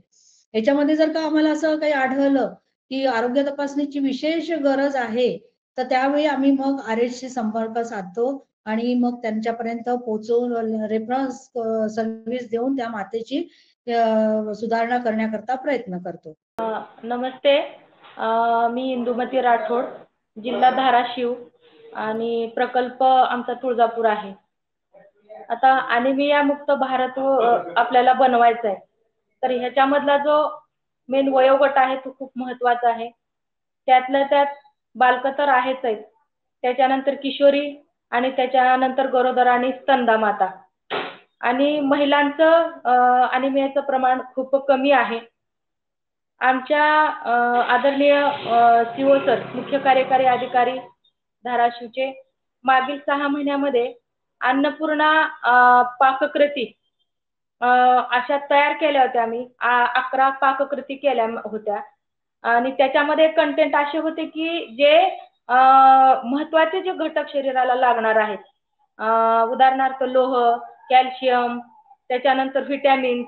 ह्याच्यामध्ये जर का आम्हाला असं काही आढळलं की आरोग्य तपासणीची विशेष गरज आहे, तर त्यावेळी आम्ही मग RH शी संपर्क साधतो आणि मग त्यांच्यापर्यंत पोहोचून रेफरन्स सर्व्हिस देऊन त्या मातेची सुधारणा करण्याकरता प्रयत्न करतो. नमस्ते. मी इंदुमती राठोड, जिल्हा धाराशिव आणि प्रकल्प आमचा तुळजापूर आहे. आता अॅनिमिया मुक्त भारत आपल्याला बनवायचा आहे. तर ह्याच्यामधला जो मेन वयोगट आहे तो खूप महत्त्वाचा आहे. त्यातल्या त्यात बालकं तर आहेच आहेत. त्याच्यानंतर किशोरी आणि त्याच्यानंतर गरोदर आणि स्तनदा माता. आणि महिलांचं अॅनिमियाचं प्रमाण खूप कमी आहे. आमच्या आदरणीय CO सर, मुख्य कार्यकारी अधिकारी धाराशिवचे, मागील 6 महिन्यामध्ये अन्नपूर्णा पाककृती अशा तयार केल्या होत्या. आम्ही 11 पाककृती केल्या होत्या आणि त्याच्यामध्ये कंटेंट असे होते की जे महत्त्वाचे जे घटक शरीराला लागणार आहेत, उदाहरणार्थ लोह, कॅल्शियम, त्याच्यानंतर व्हिटॅमिन्स,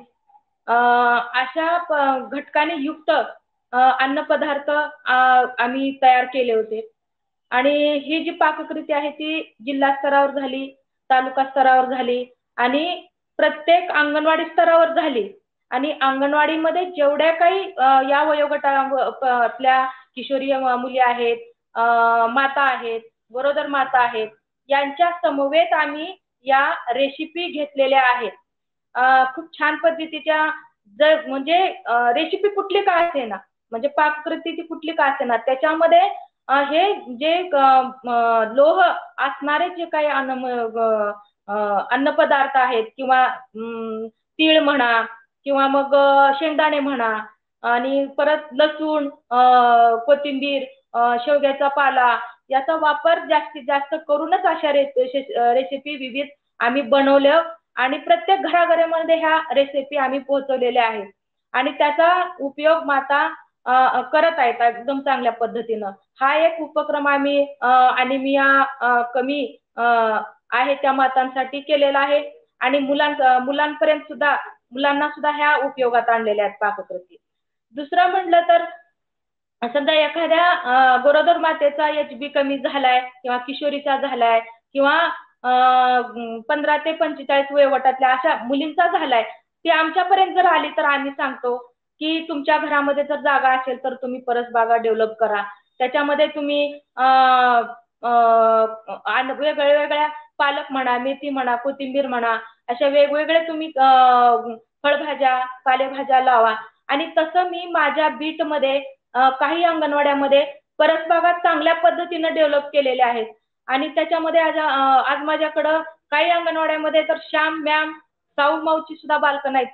अशा घटकाने युक्त अन्नपदार्थ आम्ही तयार केले होते. आणि ही जी पाककृती आहे ती जिल्हा स्तरावर झाली, तालुका स्तरावर झाली आणि प्रत्येक अंगणवाडी स्तरावर झाली. आणि अंगणवाडीमध्ये जेवढ्या काही या आपल्या किशोरी मुली आहेत, माता आहेत, गरोदर माता आहेत, यांच्या समवेत आम्ही या रेसिपी घेतलेल्या आहेत. खूप छान पद्धतीच्या, जर म्हणजे रेसिपी कुठली का असेना, म्हणजे पाककृती ती कुठली का असेना, त्याच्यामध्ये हे जे लोह असणारे जे काही अन्नपदार्थ आहेत किंवा तीळ म्हणा किंवा मग शेंगदाणे म्हणा आणि परत लसूण, कोथिंबीर, शेवग्याचा पाला याचा वापर जास्तीत जास्त करूनच अशा रेसिपी विविध आम्ही बनवल्या आणि प्रत्येक घराघरामध्ये ह्या रेसिपी आम्ही पोहोचवलेल्या आहेत आणि त्याचा उपयोग माता करत आहेत एकदम चांगल्या पद्धतीनं. हा एक उपक्रम आम्ही अॅनिमिया कमी आहे त्या मातांसाठी केलेला आहे आणि मुलांना सुद्धा ह्या उपयोगात आणलेल्या आहेत पाककृती. दुसरं म्हटलं तर समजा एखाद्या गरोदर मातेचा HB कमी झालाय किंवा किशोरीचा झालाय किंवा 15 ते 45 वयोगटातल्या अशा मुलींचा झालाय, ती आमच्यापर्यंत जर आली तर आम्ही सांगतो की तुमच्या घरामध्ये जर जागा असेल तर तुम्ही परसबागा डेव्हलप करा. त्याच्यामध्ये तुम्ही वेगवेगळ्या पालक म्हणा, मेथी म्हणा, कोथिंबीर म्हणा, अशा वेगवेगळे तुम्ही फळभाज्या, पालेभाज्या लावा. आणि तसं मी माझ्या बीटमध्ये काही अंगणवाड्यामध्ये परसबागा चांगल्या पद्धतीनं डेव्हलप केलेल्या आहेत आणि त्याच्यामध्ये आज माझ्याकडं काही अंगणवाड्यामध्ये तर श्याम मॅम, साऊ माऊची सुद्धा बालकं नाहीत,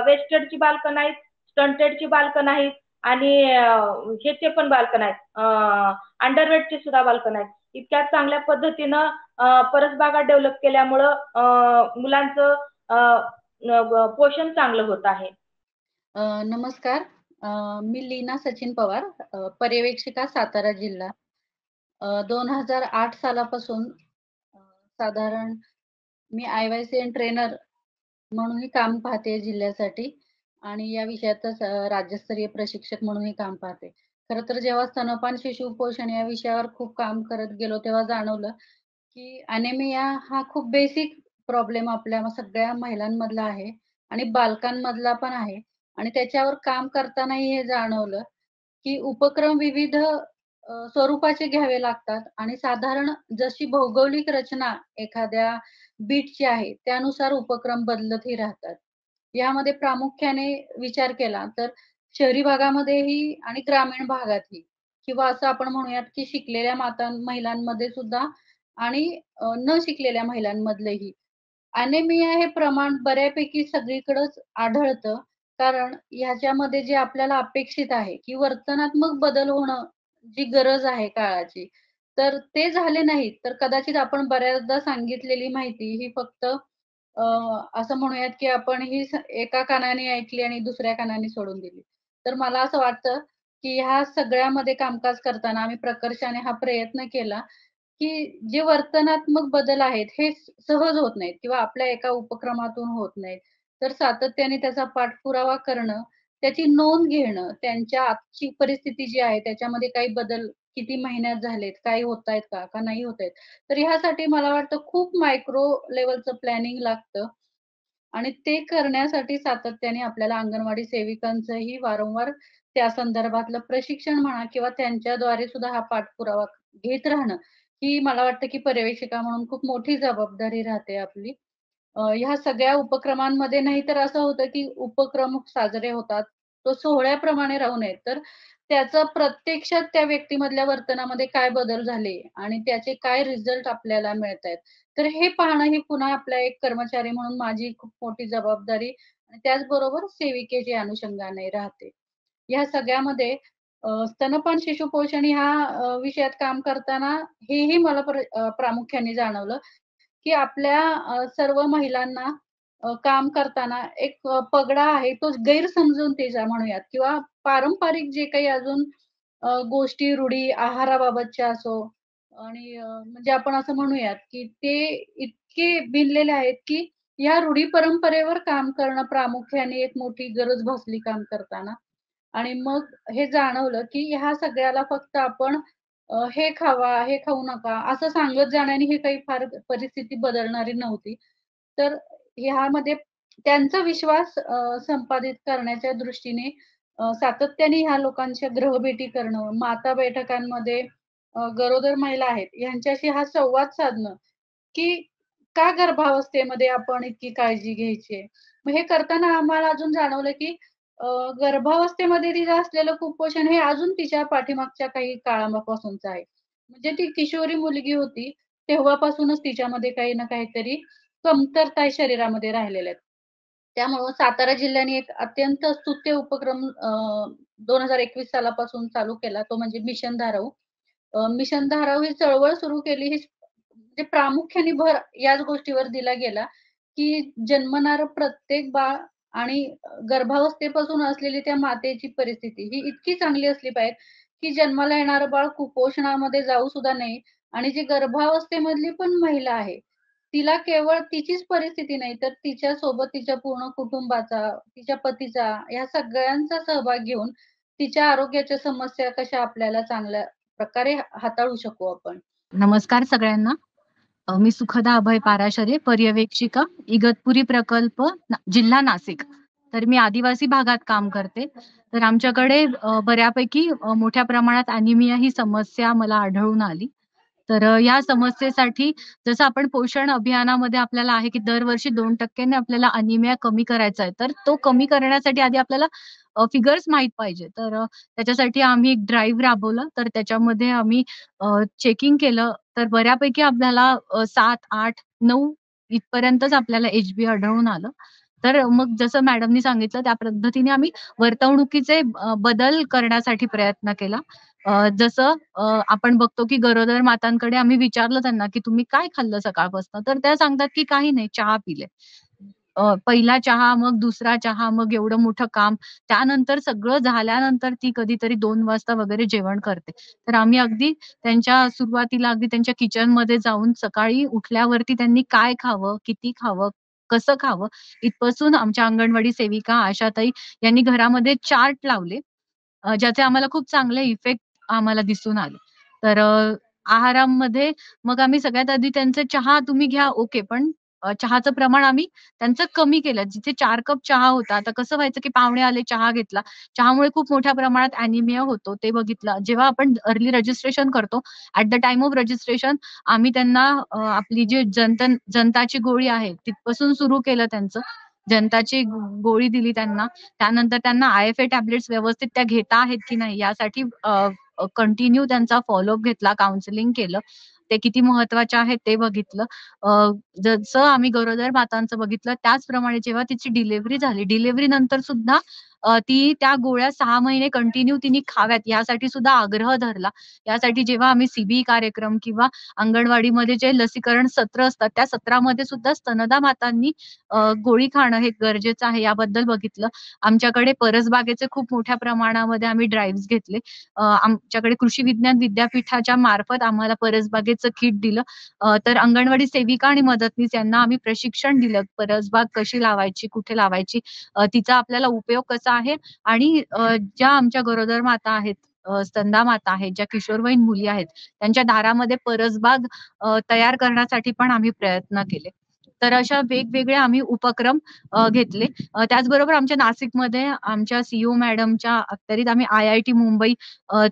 वेस्टेडची बालकं नाहीत, स्टंटेडची बालकं नाहीत आणि ह्याचे पण बालकं नाहीत, अंडरवेटचे सुद्धा बालकं नाहीत. इतक्या चांगल्या पद्धतीनं परसबागा डेव्हलप केल्यामुळं मुलांचं पोषण चांगलं होत आहे. नमस्कार. मी लीना सचिन पवार, पर्यवेक्षिका, सातारा जिल्हा. 2008 सालापासून साधारण मी IYCN ट्रेनर म्हणूनही काम पाहते जिल्ह्यासाठी आणि या विषयातच राज्यस्तरीय प्रशिक्षक म्हणूनही काम पाहते. खरं तर जेव्हा स्तनपान, शिशु पोषण या विषयावर खूप काम करत गेलो, तेव्हा जाणवलं की अॅनेमिया हा खूप बेसिक प्रॉब्लेम आपल्या सगळ्या महिलांमधला आहे आणि बालकांमधला पण आहे आणि त्याच्यावर काम करतानाही हे जाणवलं की उपक्रम विविध स्वरूपाचे घ्यावे लागतात आणि साधारण जशी भौगोलिक रचना एखाद्या बीटची आहे, त्यानुसार उपक्रम बदलतही राहतात. यामध्ये प्रामुख्याने विचार केला तर शहरी भागामध्येही आणि ग्रामीण भागातही किंवा असं आपण म्हणूयात की शिकलेल्या महिलांमध्ये सुद्धा आणि न शिकलेल्या महिलांमधलेही अॅनेमिया हे प्रमाण बऱ्यापैकी सगळीकडेच आढळतं. कारण ह्याच्यामध्ये जे आपल्याला अपेक्षित आहे, की वर्तनात्मक बदल होणं, जी गरज आहे काळाची, तर ते झाले नाहीत, तर कदाचित आपण बऱ्याचदा सांगितलेली माहिती ही फक्त असं म्हणूयात, की आपण ही एका कानाने ऐकली आणि दुसऱ्या कानाने सोडून दिली. तर मला असं वाटतं, की ह्या सगळ्यामध्ये कामकाज करताना आम्ही प्रकर्षाने हा प्रयत्न केला, की जे वर्तनात्मक बदल आहेत, हे सहज होत नाहीत किंवा आपल्या एका उपक्रमातून होत नाहीत. तर सातत्याने त्याचा पाठपुरावा करणं, त्याची नोंद घेणं, त्यांच्या आजची परिस्थिती जी आहे त्याच्यामध्ये काही बदल किती महिन्यात झालेत, काही होतायत का? का नाही होतायत? तर ह्यासाठी मला वाटतं खूप मायक्रो लेव्हलचं प्लॅनिंग लागतं आणि ते करण्यासाठी सातत्याने आपल्याला अंगणवाडी सेविकांचंही वारंवार त्या संदर्भातलं प्रशिक्षण म्हणा किंवा त्यांच्याद्वारे सुद्धा हा पाठपुरावा घेत राहणं, ही मला वाटतं की पर्यवेक्षिका म्हणून खूप मोठी जबाबदारी राहते आपली. ह्या सगळ्या उपक्रमांमध्ये नाहीतर असं होतं, की उपक्रम साजरे होतात. तो सोहळ्याप्रमाणे राहू नये, तर त्याचं प्रत्यक्षात त्या व्यक्तीमधल्या वर्तनामध्ये काय बदल झाले आणि त्याचे काय रिझल्ट आपल्याला मिळतायत. तर हे पाहणं ही पुन्हा आपल्या एक कर्मचारी म्हणून माझी खूप मोठी जबाबदारी आणि त्याचबरोबर सेविकेची अनुषंगाने राहते. ह्या सगळ्यामध्ये स्तनपान शिशुपोषण ह्या विषयात काम करताना हेही मला प्रामुख्याने जाणवलं, की आपल्या सर्व महिलांना काम करताना एक पगडा आहे तो गैरसमजुतीचा म्हणूयात किंवा पारंपरिक जे काही अजून गोष्टी, रूढी आहाराबाबतच्या असो आणि म्हणजे आपण असं म्हणूयात, की ते इतके भिनलेले आहेत, की या रूढी परंपरेवर काम करणं प्रामुख्याने एक मोठी गरज भासली काम करताना. आणि मग हे जाणवलं, की ह्या सगळ्याला फक्त आपण हे खावा, हे खाऊ नका असं सांगत जाण्याने ही काही फार परिस्थिती बदलणारी नव्हती. तर ह्यामध्ये त्यांचा विश्वास संपादित करण्याच्या दृष्टीने सातत्याने ह्या लोकांच्या ग्रहभेटी करणं, माता बैठकांमध्ये गरोदर महिला आहेत यांच्याशी हा संवाद साधणं, की का गर्भावस्थेमध्ये आपण इतकी काळजी घ्यायची आहे? मग हे करताना आम्हाला अजून जाणवलं, की अ, गर्भावस्थेमध्ये तिचं असलेलं कुपोषण हे अजून तिच्या पाठीमागच्या काही काळापासूनचं आहे. म्हणजे ती किशोरी मुलगी होती, तेव्हापासूनच तिच्यामध्ये काही ना काहीतरी कमतरता शरीरामध्ये राहिलेल्या आहेत. त्यामुळं सातारा जिल्ह्याने एक अत्यंत स्तुत्य उपक्रम 2021 सालापासून चालू केला, तो म्हणजे मिशन धाराऊ. मिशन धारावी ही चळवळ सुरू केली ही म्हणजे प्रामुख्याने भर याच गोष्टीवर दिला गेला, की जन्मणारं प्रत्येक बाळ आणि गर्भावस्थेपासून असलेली त्या मातेची परिस्थिती ही इतकी चांगली असली पाहिजे, की जन्माला येणारं बाळ कुपोषणामध्ये जाऊ सुद्धा नये आणि जी गर्भावस्थेमधली पण महिला आहे, तिला केवळ तिचीच परिस्थिती नाही, तर तिच्यासोबत तिच्या पूर्ण कुटुंबाचा, तिच्या पतीचा, या सगळ्यांचा सहभाग घेऊन तिच्या आरोग्याच्या समस्या कशा आपल्याला चांगल्या प्रकारे हाताळू शकू आपण. नमस्कार सगळ्यांना. मी सुखदा अभय पाराशरे, पर्यवेक्षिका, इगतपुरी प्रकल्प, जिल्हा नाशिक. तर मी आदिवासी भागात काम करते. तर आमच्याकडे बऱ्यापैकी मोठ्या प्रमाणात अॅनिमिया ही समस्या मला आढळून आली. तर या समस्येसाठी जसं आपण पोषण अभियानामध्ये आपल्याला आहे, की दरवर्षी 2% ने आपल्याला अॅनिमिया कमी करायचा आहे. तर तो कमी करण्यासाठी आधी आपल्याला फिगर्स माहीत पाहिजे. तर त्याच्यासाठी आम्ही एक ड्राईव्ह राबवला. तर त्याच्यामध्ये आम्ही चेकिंग केलं. तर बऱ्यापैकी आपल्याला 7, 8, 9 इथपर्यंतच आपल्याला एच-बी आढळून आलं. तर मग जसं मॅडमनी सांगितलं त्या पद्धतीने आम्ही वर्तवणुकीचे बदल करण्यासाठी प्रयत्न केला. जसं आपण बघतो की गरोदर मातांकडे आम्ही विचारलं त्यांना, की "तुम्ही काय खाल्लं सकाळपासून?" तर त्या सांगतात, की "काही नाही, चहा पिले." पहिला चहा, मग दुसरा चहा, मग एवढं मोठं काम. त्यानंतर सगळं झाल्यानंतर ती कधीतरी 2 वाजता वगैरे जेवण करते. तर आम्ही अगदी त्यांच्या सुरुवातीला अगदी त्यांच्या किचनमध्ये जाऊन सकाळी उठल्यावरती त्यांनी काय खावं, किती खावं, कसं खावं, इथपासून आमच्या अंगणवाडी सेविका आशाताई यांनी घरामध्ये चार्ट लावले. ज्याचे आम्हाला खूप चांगले इफेक्ट आम्हाला दिसून आले. तर आहारामध्ये मग आम्ही सगळ्यात आधी त्यांचं चहा तुम्ही घ्या ओके, पण चहाचं प्रमाण आम्ही त्यांचं कमी केलं. जिथे 4 कप चहा होता, आता कसं व्हायचं की पाहुणे आले, चहा घेतला. चहामुळे खूप मोठ्या प्रमाणात अॅनिमिया होतो, ते बघितलं. जेव्हा आपण अर्ली रजिस्ट्रेशन करतो, at the time of registration आम्ही त्यांना आपली जी जनताची गोळी आहे, तिथपासून सुरू केलं त्यांचं. जनताची गोळी दिली त्यांना. त्यानंतर त्यांना IFA टॅब्लेट्स व्यवस्थित त्या घेता आहेत की नाही यासाठी कंटिन्यू त्यांचा फॉलोअप घेतला, काउन्सिलिंग केलं. ते किती महत्वाचे आहेत ते बघितलं. जसं आम्ही गरोदर मातांचं बघितलं त्याचप्रमाणे जेव्हा तिची डिलिव्हरी झाली, डिलिव्हरी नंतर सुद्धा ती त्या गोळ्या 6 महिने कंटिन्यू तिने खाव्यात यासाठी सुद्धा आग्रह धरला. यासाठी जेव्हा आम्ही CBE कार्यक्रम किंवा अंगणवाडीमध्ये जे लसीकरण सत्र असतात, त्या सत्रामध्ये सुद्धा स्तनदा मातांनी गोळी खाणं हे गरजेचं आहे याबद्दल बघितलं. आमच्याकडे परसबागेचे खूप मोठ्या प्रमाणामध्ये आम्ही ड्राईव्हज घेतले. आमच्याकडे कृषी विज्ञान विद्यापीठाच्या मार्फत आम्हाला परसबागेचं किट दिलं. तर अंगणवाडी सेविका आणि मदतनीस यांना आम्ही प्रशिक्षण दिलं. परसबाग कशी लावायची, कुठे लावायची, तिचा आपल्याला उपयोग कसा आहे आणि ज्या आमच्या गरोदर माता आहेत, स्तनदा माता आहेत, ज्या किशोरवयीन मुली आहेत, त्यांच्या दारामध्ये परसबाग तयार करण्यासाठी पण आम्ही प्रयत्न केले. तर अशा वेगवेगळे आम्ही उपक्रम घेतले. त्याचबरोबर आमच्या नाशिकमध्ये आमच्या CEO मॅडमच्या अखत्यारीत आम्ही IIT मुंबई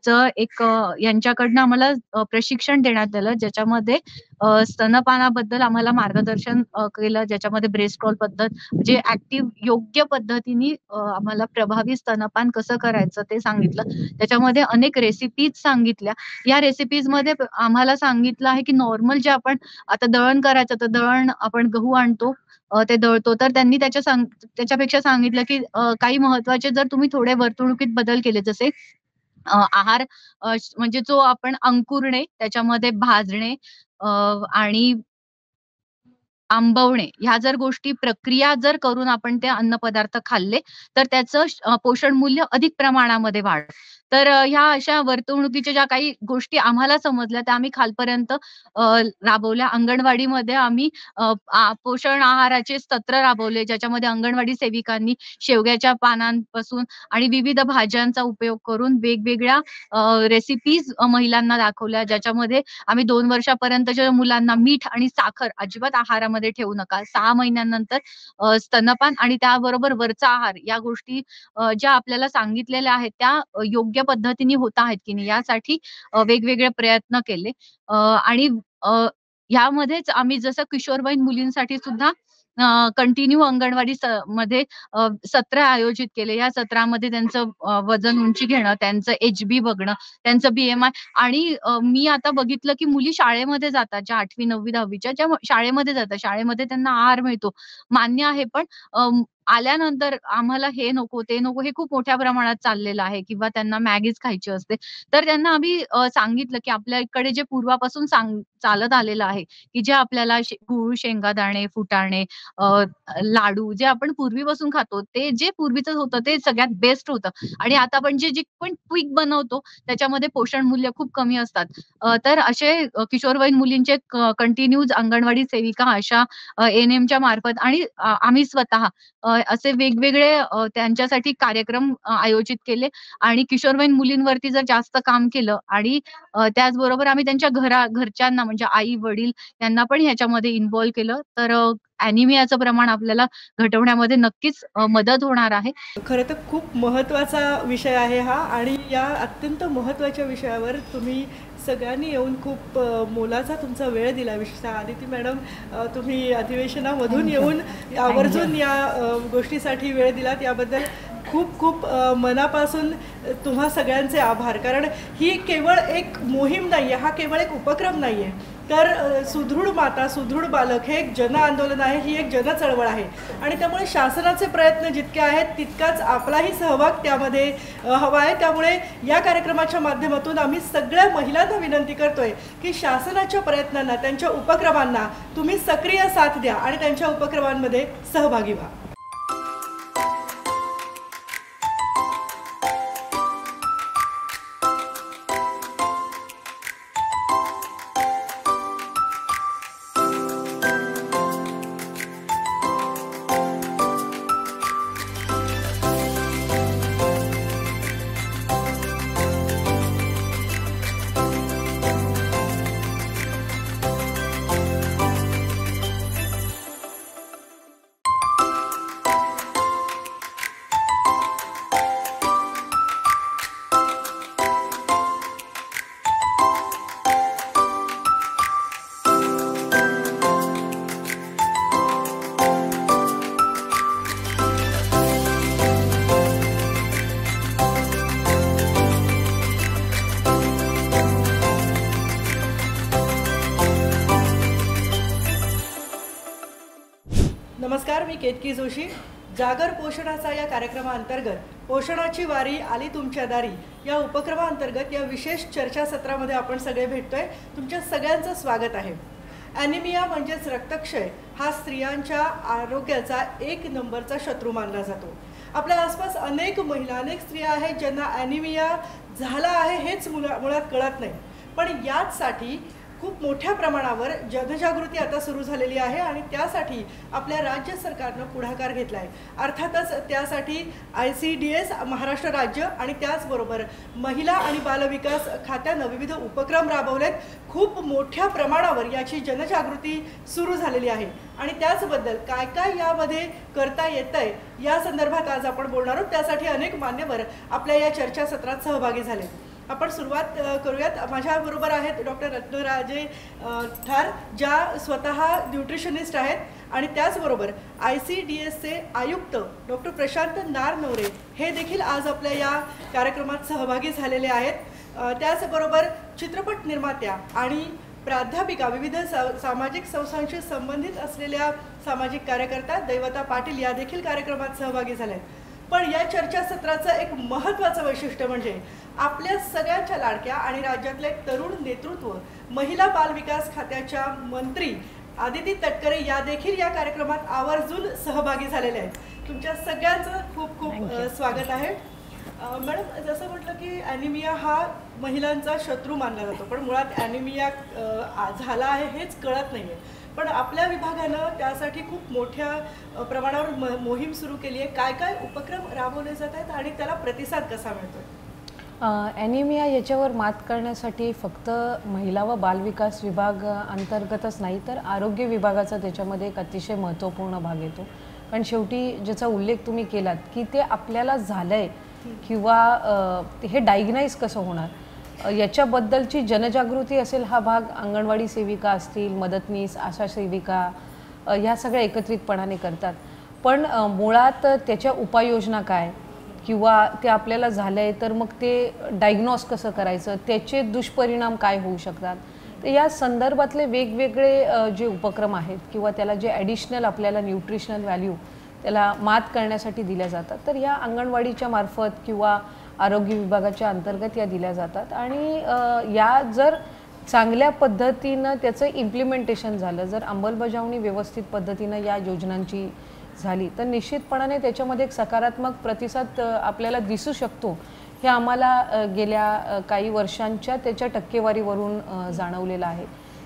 चं एक यांच्याकडनं आम्हाला प्रशिक्षण देण्यात आलं, ज्याच्यामध्ये स्तनपानाबद्दल आम्हाला मार्गदर्शन केलं, ज्याच्यामध्ये ब्रेस्ट कॉल पद्धत जे ॲक्टिव्ह योग्य पद्धतीने आम्हाला प्रभावी स्तनपान कसं करायचं ते सांगितलं. त्याच्यामध्ये अनेक रेसिपीज सांगितल्या. या रेसिपीजमध्ये आम्हाला सांगितलं आहे, की नॉर्मल जे आपण आता दळण करायचं तर दळण आपण गहू आणतो, ते दळतो. तर त्यांनी त्याच्यापेक्षा सांगितलं, की काही महत्त्वाचे जर तुम्ही थोडे वर्तणुकीत बदल केले, जसे आहार म्हणजे जो आपण अंकुरणे, त्याच्यामध्ये भाजणे आणि आंबवणे ह्या जर गोष्टी प्रक्रिया जर करून आपण ते अन्नपदार्थ खाल्ले, तर त्याचं पोषण मूल्य अधिक प्रमाणामध्ये वाढतं. तर ह्या अशा वर्तणुकीच्या ज्या काही गोष्टी आम्हाला समजल्या त्या आम्ही खालपर्यंत राबवल्या. अंगणवाडीमध्ये आम्ही पोषण आहाराचे सत्र राबवले, ज्याच्यामध्ये अंगणवाडी सेविकांनी शेवग्याच्या पानांपासून आणि विविध भाज्यांचा उपयोग करून वेगवेगळ्या रेसिपीज महिलांना दाखवल्या, ज्याच्यामध्ये आम्ही 2 वर्षापर्यंतच्या मुलांना मीठ आणि साखर अजिबात आहारामध्ये ठेवू नका. 6 महिन्यानंतर स्तनपान आणि त्याबरोबर वरचा आहार या गोष्टी ज्या आपल्याला सांगितलेल्या आहेत त्या योग्य पद्धतीने होत आहेत की नाही यासाठी वेगवेगळे प्रयत्न केले. आणि यामध्येच आम्ही जसं किशोरवयीन मुलींसाठी सुद्धा कंटिन्यू अंगणवाडी मध्ये सत्र आयोजित केले. या सत्रामध्ये त्यांचं वजन, उंची घेणं, त्यांचं HB बघणं, त्यांचं BMI आणि मी आता बघितलं की मुली शाळेमध्ये जातात, ज्या 8वी, 9वी, 10वीच्या ज्या शाळेमध्ये जातात, शाळेमध्ये त्यांना आहार मिळतो, मान्य आहे. पण आल्यानंतर आम्हाला हे नको, ते नको, हे खूप मोठ्या प्रमाणात चाललेलं आहे किंवा त्यांना मॅगीच खायची असते. तर त्यांना आम्ही सांगितलं की आपल्याकडे जे पूर्वापासून चालत आलेलं आहे, की जे आपल्याला गूळ, शेंगादाणे, फुटाणे, लाडू जे आपण पूर्वीपासून खातो, ते जे पूर्वीचं होतं ते सगळ्यात बेस्ट होतं आणि आता आपण जे पण क्विक बनवतो त्याच्यामध्ये पोषण मूल्य खूप कमी असतात. तर असे किशोरवयीन मुलींचे कंटिन्यूज अंगणवाडी सेविका अशा ANMच्या मार्फत आणि आम्ही स्वतः असे वेगवेगळे त्यांच्यासाठी कार्यक्रम आयोजित केले आणि किशोरवयीन मुलींवरती जर जास्त काम केलं आणि त्याचबरोबर आम्ही त्यांच्या घरच्यांना म्हणजे आई, वडील यांना पण ह्याच्यामध्ये इन्व्हॉल्व केलं, तर अॅनिमियाचं प्रमाण आपल्याला घटवण्यामध्ये नक्कीच मदत होणार आहे. खरं तर खूप महत्त्वाचा विषय आहे हा आणि या अत्यंत महत्त्वाच्या विषयावर तुम्ही सगळ्यांनी येऊन खूप मोलाचा तुमचा वेळ दिला. विशेषतः आदिती मॅडम, तुम्ही अधिवेशनामधून येऊन आवर्जून या गोष्टीसाठी वेळ दिलात, याबद्दल खूप खूप मनापासून तुम्हा सगळ्यांचे आभार. कारण ही केवळ एक मोहीम नाही आहे, हा केवळ एक उपक्रम नाही आहे, तर सुदृढ माता सुदृढ बालक हे एक जन आंदोलन आहे, ही एक जन चळवळ आहे आणि त्यामुळे शासनाचे प्रयत्न जितके आहेत तितकाच आपलाही सहभाग त्यामध्ये हवा आहे। त्यामुळे या कार्यक्रमाच्या माध्यमातून आम्ही सगळ्या महिलांना विनंती करतोय की शासनाच्या प्रयत्नांना, त्यांच्या उपक्रमांना तुम्ही सक्रिय साथ द्या आणि त्यांच्या उपक्रमांमध्ये सहभागी व्हा। नमस्कार, मी केतकी जोशी। जागर पोषणाचा या कार्यक्रमाअंतर्गत पोषणाची वारी आली तुमच्या दारी या उपक्रमाअंतर्गत या विशेष चर्चासत्रामध्ये आपण सगळे भेटतोय। तुमच्या सगळ्यांचं स्वागत आहे। ॲनिमिया म्हणजेच रक्तक्षय हा स्त्रियांच्या आरोग्याचा एक नंबरचा शत्रू मानला जातो। आपल्या आसपास अनेक महिला, अनेक स्त्रिया आहेत ज्यांना ॲनिमिया झाला आहे हेच मुळात कळत नाही, पण यासाठी खूप मोठ्या प्रमाणावर जनजागृती आता सुरू झालेली आहे आणि त्यासाठी आपल्या राज्य सरकारनं पुढाकार घेतला आहे। अर्थातच त्यासाठी ICDS महाराष्ट्र राज्य आणि त्याचबरोबर महिला आणि बालविकास खात्यानं विविध उपक्रम राबवलेत। खूप मोठ्या प्रमाणावर याची जनजागृती सुरू झालेली आहे आणि त्याचबद्दल काय काय यामध्ये करता येतंय या संदर्भात आज आपण बोलणार आहोत। त्यासाठी अनेक मान्यवर आपल्या या चर्चासत्रात सहभागी झाले। आपण सुरुवात करूयात। माझ्याबरोबर आहेत डॉक्टर रत्नराजे ठार, ज्या स्वतः न्यूट्रिशनिस्ट आहेत आणि त्याचबरोबर ICDSचे आयुक्त डॉक्टर प्रशांत नारनवरे हे देखील आज आपल्या या कार्यक्रमात सहभागी झालेले आहेत। त्याचबरोबर चित्रपट निर्मात्या आणि प्राध्यापिका, विविध सामाजिक संस्थांशी संबंधित असलेल्या सामाजिक कार्यकर्ता दैवता पाटील या देखील कार्यक्रमात सहभागी झाल्या आहेत। पण या चर्चासत्राचं एक महत्त्वाचं वैशिष्ट्य म्हणजे आपल्या सगळ्यांच्या लाडक्या आणि राज्यातले तरुण नेतृत्व, महिला बाल विकास खात्याच्या मंत्री आदिती तटकरे या देखील या कार्यक्रमात आवर्जून सहभागी झालेले आहेत। तुमच्या सगळ्यांचं खूप खूप स्वागत आहे। मॅडम, जसं म्हटलं की ॲनिमिया हा महिलांचा शत्रू मानला जातो, पण मुळात ॲनिमिया झाला आहे हेच कळत नाही आहे। पण आपल्या विभागानं त्यासाठी खूप मोठ्या प्रमाणावर मोहीम सुरू केली आहे। काय काय उपक्रम राबवले जात आहेत आणि त्याला प्रतिसाद कसा मिळतोय? ॲनिमिया याच्यावर मात करण्यासाठी फक्त महिला व बालविकास विभाग अंतर्गतच नाही तर आरोग्य विभागाचा त्याच्यामध्ये एक अतिशय महत्त्वपूर्ण भाग येतो। कारण शेवटी ज्याचा उल्लेख तुम्ही केलात की ते आपल्याला झालंय किंवा हे डायग्नाइज कसं होणार याच्याबद्दलची जनजागृती असेल, हा भाग अंगणवाडी सेविका असतील, मदतनीस, आशा सेविका ह्या सगळ्या एकत्रितपणाने करतात। पण मुळात त्याच्या उपाययोजना काय किंवा ते आपल्याला झालं आहे तर मग ते डायग्नोस कसं करायचं, त्याचे दुष्परिणाम काय होऊ शकतात, तर या संदर्भातले वेगवेगळे जे उपक्रम आहेत किंवा त्याला जे ॲडिशनल आपल्याला न्यूट्रिशनल व्हॅल्यू त्याला मात करण्यासाठी दिल्या जातात, तर या अंगणवाडीच्या मार्फत किंवा आरोग्य विभागाच्या अंतर्गत या दिल्या जातात। आणि या जर चांगल्या पद्धतीनं त्याचं इम्प्लिमेंटेशन झालं, जर अंमलबजावणी व्यवस्थित पद्धतीनं या योजनांची झाली तर निश्चितपणाने त्याच्यामध्ये एक सकारात्मक प्रतिसाद आपल्याला दिसू शकतो। हे आम्हाला गेल्या काही वर्षांच्या त्याच्या टक्केवारीवरून जाणवलेलं आहे।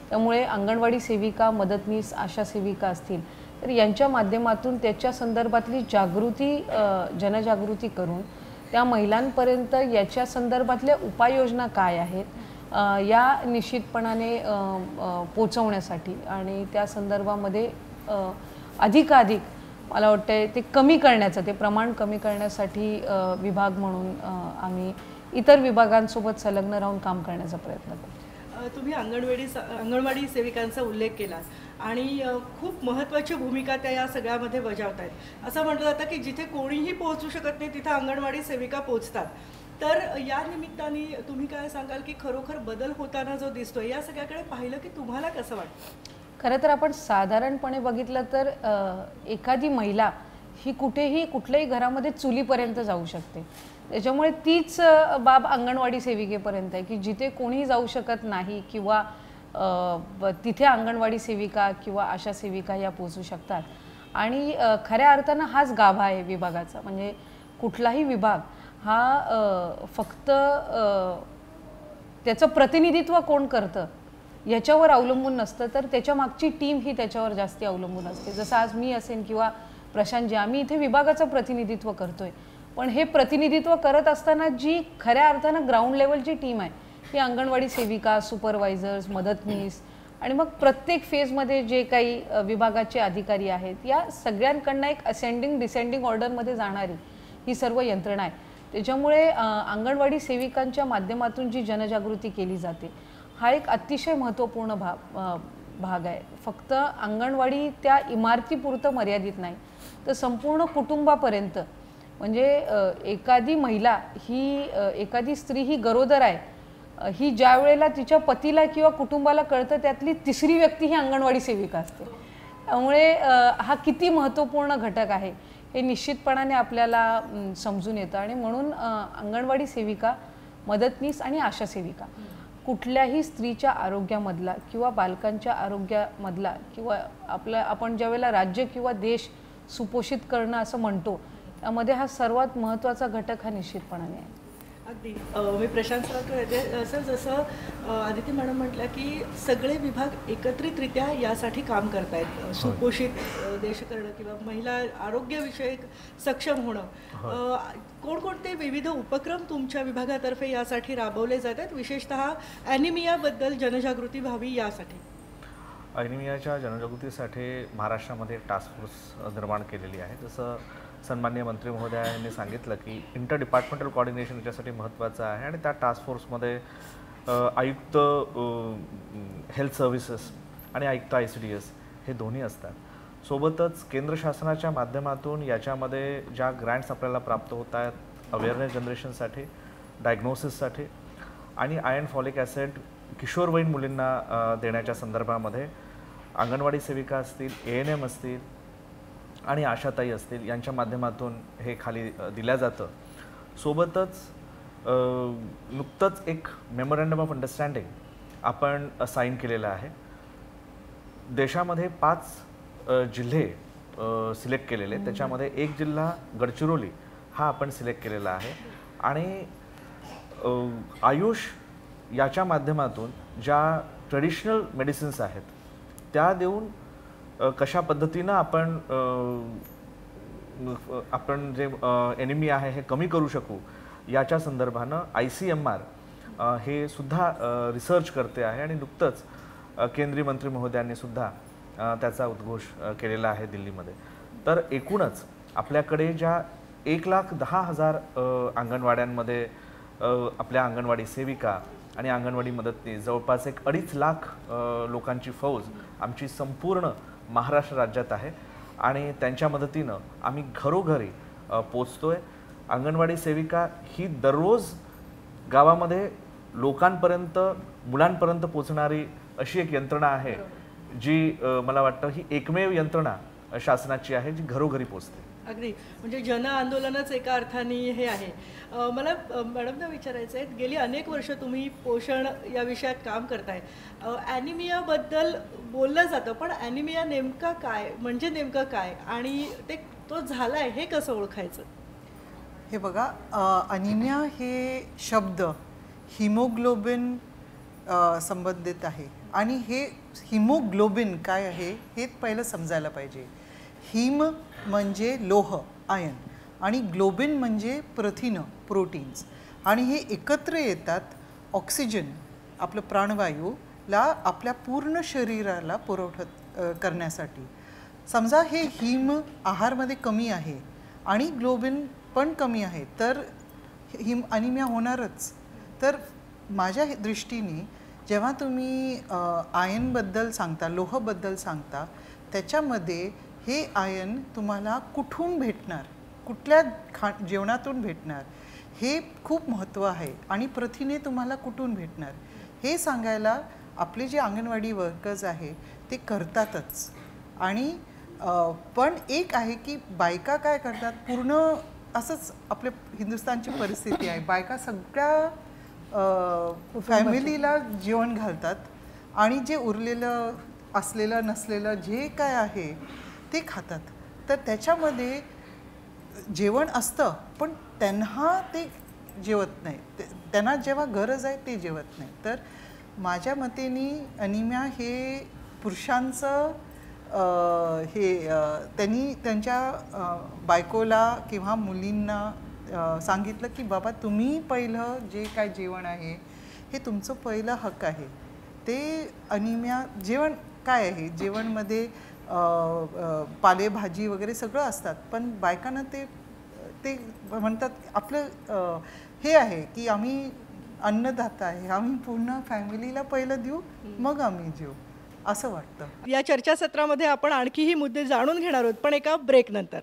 त्यामुळे अंगणवाडी सेविका, मदतनीस, आशा सेविका असतील तर यांच्या माध्यमातून त्याच्या संदर्भातली जागृती, जनजागृती करून त्या महिलांपर्यंत याच्या संदर्भातल्या उपाययोजना काय आहेत या निश्चितपणाने पोचवण्यासाठी आणि त्या संदर्भामध्ये अधिकाधिक मला वाटतं ते कमी करण्याचं, ते प्रमाण कमी करण्यासाठी विभाग म्हणून आम्ही इतर विभागांसोबत संलग्न राहून काम करण्याचा प्रयत्न करतो। तुम्ही अंगणवाडी सेविकांचा उल्लेख केला आणि खूप महत्त्वाची भूमिका त्या या सगळ्यामध्ये बजावत आहेत। असं म्हटलं जातं की जिथे कोणीही पोहोचू शकत नाही तिथे अंगणवाडी सेविका पोहोचतात। तर या निमित्ताने तुम्ही काय सांगाल की खरोखर बदल होताना जो दिसतोय, या सगळ्याकडे पाहिलं की तुम्हाला कसं वाटतं? खरं तर आपण साधारणपणे बघितलं तर एखादी महिला ही कुठेही कुठल्याही घरामध्ये चुलीपर्यंत जाऊ शकते. त्याच्यामुळे तीच बाब अंगणवाडी सेविकेपर्यंत आहे की जिथे कोणीही जाऊ शकत नाही किंवा तिथे अंगणवाडी सेविका किंवा आशा सेविका या पोहोचू शकतात. आणि खऱ्या अर्थानं हाच गाभा आहे विभागाचा. म्हणजे कुठलाही विभाग हा फक्त त्याचं प्रतिनिधित्व कोण करतं याच्यावर अवलंबून नसतं, तर त्याच्या मागची टीम ही त्याच्यावर जास्ती अवलंबून असते. जसं आज मी असेन किंवा प्रशांतजी, आम्ही इथे विभागाचं प्रतिनिधित्व करतोय, पण हे प्रतिनिधित्व करत असताना जी खऱ्या अर्थानं ग्राउंड लेवलची टीम आहे ही अंगणवाडी सेविका, सुपरवायझर्स, मदतनीस आणि मग प्रत्येक फेजमध्ये जे काही विभागाचे अधिकारी आहेत, या सगळ्यांकडनं एक असेंडिंग डिसेंडिंग ऑर्डरमध्ये जाणारी ही सर्व यंत्रणा आहे. त्याच्यामुळे अंगणवाडी सेविकांच्या माध्यमातून जी जनजागृती केली जाते हा एक अतिशय महत्त्वपूर्ण भाग आहे. फक्त अंगणवाडी त्या इमारतीपुरतं मर्यादित नाही, तर संपूर्ण कुटुंबापर्यंत. म्हणजे एखादी महिला ही एखादी स्त्री ही गरोदर आहे, ही ज्या वेळेला तिच्या पतीला किंवा कुटुंबाला कळतं त्यातली तिसरी व्यक्ती ही अंगणवाडी सेविका असते. त्यामुळे हा किती महत्त्वपूर्ण घटक आहे हे निश्चितपणाने आपल्याला समजून येतं. आणि म्हणून अंगणवाडी सेविका, मदतनीस आणि आशा सेविका कुठल्याही स्त्रीच्या आरोग्यामधला किंवा बालकांच्या आरोग्यामधला किंवा आपण ज्यावेळेला राज्य किंवा देश सुपोषित करणं असं म्हणतो त्यामध्ये हा सर्वात महत्त्वाचा घटक हा निश्चितपणाने आहे. अगदी मी प्रशांत सरांकडे असं जसं आदिती मॅडम म्हटलं की सगळे विभाग एकत्रितरित्या यासाठी काम करतायत, सुपोषित देश करणं किंवा महिला आरोग्यविषयक सक्षम होणं. कोणकोणते विविध उपक्रम तुमच्या विभागातर्फे यासाठी राबवले जात आहेत, विशेषतः ॲनिमियाबद्दल जनजागृती व्हावी यासाठी? ॲनिमियाच्या जनजागृतीसाठी महाराष्ट्रामध्ये टास्क फोर्स निर्माण केलेली आहे. जसं सन्माननीय मंत्री महोदयांनी सांगितलं की इंटर डिपार्टमेंटल कोऑर्डिनेशन याच्यासाठी महत्त्वाचं आहे आणि त्या टास्क फोर्समध्ये आयुक्त हेल्थ सर्व्हिसेस आणि आयुक्त ICDS हे दोन्ही असतात. सोबतच केंद्र शासनाच्या माध्यमातून याच्यामध्ये ज्या ग्रँट्स आपल्याला प्राप्त होत आहेत अवेअरनेस जनरेशनसाठी, डायग्नोसिससाठी आणि आयर्न फॉलिक ॲसिड किशोरवयीन मुलींना देण्याच्या संदर्भामध्ये अंगणवाडी सेविका असतील, ANM असतील आणि आशाताई असतील यांच्या माध्यमातून हे खाली दिल्या जातं. सोबतच नुकतंच एक मेमोरँडम ऑफ अंडरस्टँडिंग आपण साईन केलेलं आहे. देशामध्ये 5 जिल्हे सिलेक्ट केलेले, त्याच्यामध्ये एक जिल्हा गडचिरोली हा आपण सिलेक्ट केलेला आहे. आणि आयुष याच्या माध्यमातून ज्या ट्रेडिशनल मेडिसिन्स आहेत त्या देऊन कशा पद्धतीनं आपण जे एनिमिया आहे हे कमी करू शकू याच्या संदर्भानं ICMR हे सुद्धा रिसर्च करते आहे. आणि नुकतंच केंद्रीय मंत्री महोदयांनी सुद्धा त्याचा उद्घोष केलेला आहे दिल्लीमध्ये. तर एकूणच आपल्याकडे ज्या 1,10,000 अंगणवाड्यांमध्ये आपल्या अंगणवाडी सेविका आणि अंगणवाडी मदतनीस जवळपास 2.5 लाख लोकांची फौज आमची संपूर्ण महाराष्ट्र राज्यात आहे आणि त्यांच्या मदतीनं आम्ही घरोघरी पोचतोय. अंगणवाडी सेविका ही दररोज गावामध्ये लोकांपर्यंत, मुलांपर्यंत पोचणारी अशी एक यंत्रणा आहे जी मला वाटतं ही एकमेव यंत्रणा शासनाची आहे जी घरोघरी पोचते. अगदी म्हणजे जन आंदोलनच एका अर्थाने हे आहे. मला मॅडमना विचारायचं आहे, गेली अनेक वर्ष तुम्ही पोषण या विषयात काम करताय. ॲनिमियाबद्दल बोललं जातं, पण ॲनिमिया नेमका काय, म्हणजे नेमकं काय आणि तो झालाय हे कसं ओळखायचं? हे बघा, अनिमिया हे शब्द हिमोग्लोबिन संबंधित आहे आणि हे हिमोग्लोबिन काय आहे हे पहिलं समजायला पाहिजे. हिम म्हणजे लोह, आयन, आणि ग्लोबिन म्हणजे प्रथिनं, प्रोटीन्स, आणि हे एकत्र येतात ऑक्सिजन, आपलं प्राणवायूला आपल्या पूर्ण शरीराला पुरवठा करण्यासाठी. समजा हे हिम आहारमध्ये कमी आहे आणि ग्लोबिन पण कमी आहे तर अनिमिया होणारच. तर माझ्या दृष्टीने जेव्हा तुम्ही आयनबद्दल सांगता, लोहबद्दल सांगता, त्याच्यामध्ये हे आयन तुम्हाला कुठून भेटणार, कुठल्या जेवणातून भेटणार हे खूप महत्त्व आहे आणि प्रथिने तुम्हाला कुठून भेटणार हे सांगायला आपले जे अंगणवाडी वर्कर्स आहे ते करतातच. आणि पण एक आहे की बायका काय करतात, पूर्ण असंच आपल्या हिंदुस्थानची परिस्थिती आहे, बायका सगळ्या फॅमिलीला जेवण घालतात आणि जे उरलेलं असलेलं नसलेलं जे काय आहे ते खातात. तर त्याच्यामध्ये जेवण असतं पण त्यांना ते जेवत नाही, त्यांना जेव्हा गरज आहे ते जेवत नाही. तर माझ्या मतेने अनिमिया हे पुरुषांचं त्यांनी त्यांच्या बायकोला किंवा मुलींना सांगितलं की बाबा तुम्ही पहिलं जे काय जेवण आहे हे तुमचं पहिलं हक्क आहे. ते अनिमिया जेवण काय आहे, जेवणमध्ये पालेभाजी वगैरे सगळं असतात, पण बायकांना ते म्हणतात आपलं हे आहे की आम्ही अन्नदाता आहे, आम्ही पूर्ण फॅमिलीला पहिलं देऊ मग आम्ही जेवू, असं वाटतं. या चर्चासत्रामध्ये आपण आणखीही मुद्दे जाणून घेणार आहोत, पण एका ब्रेक नंतर.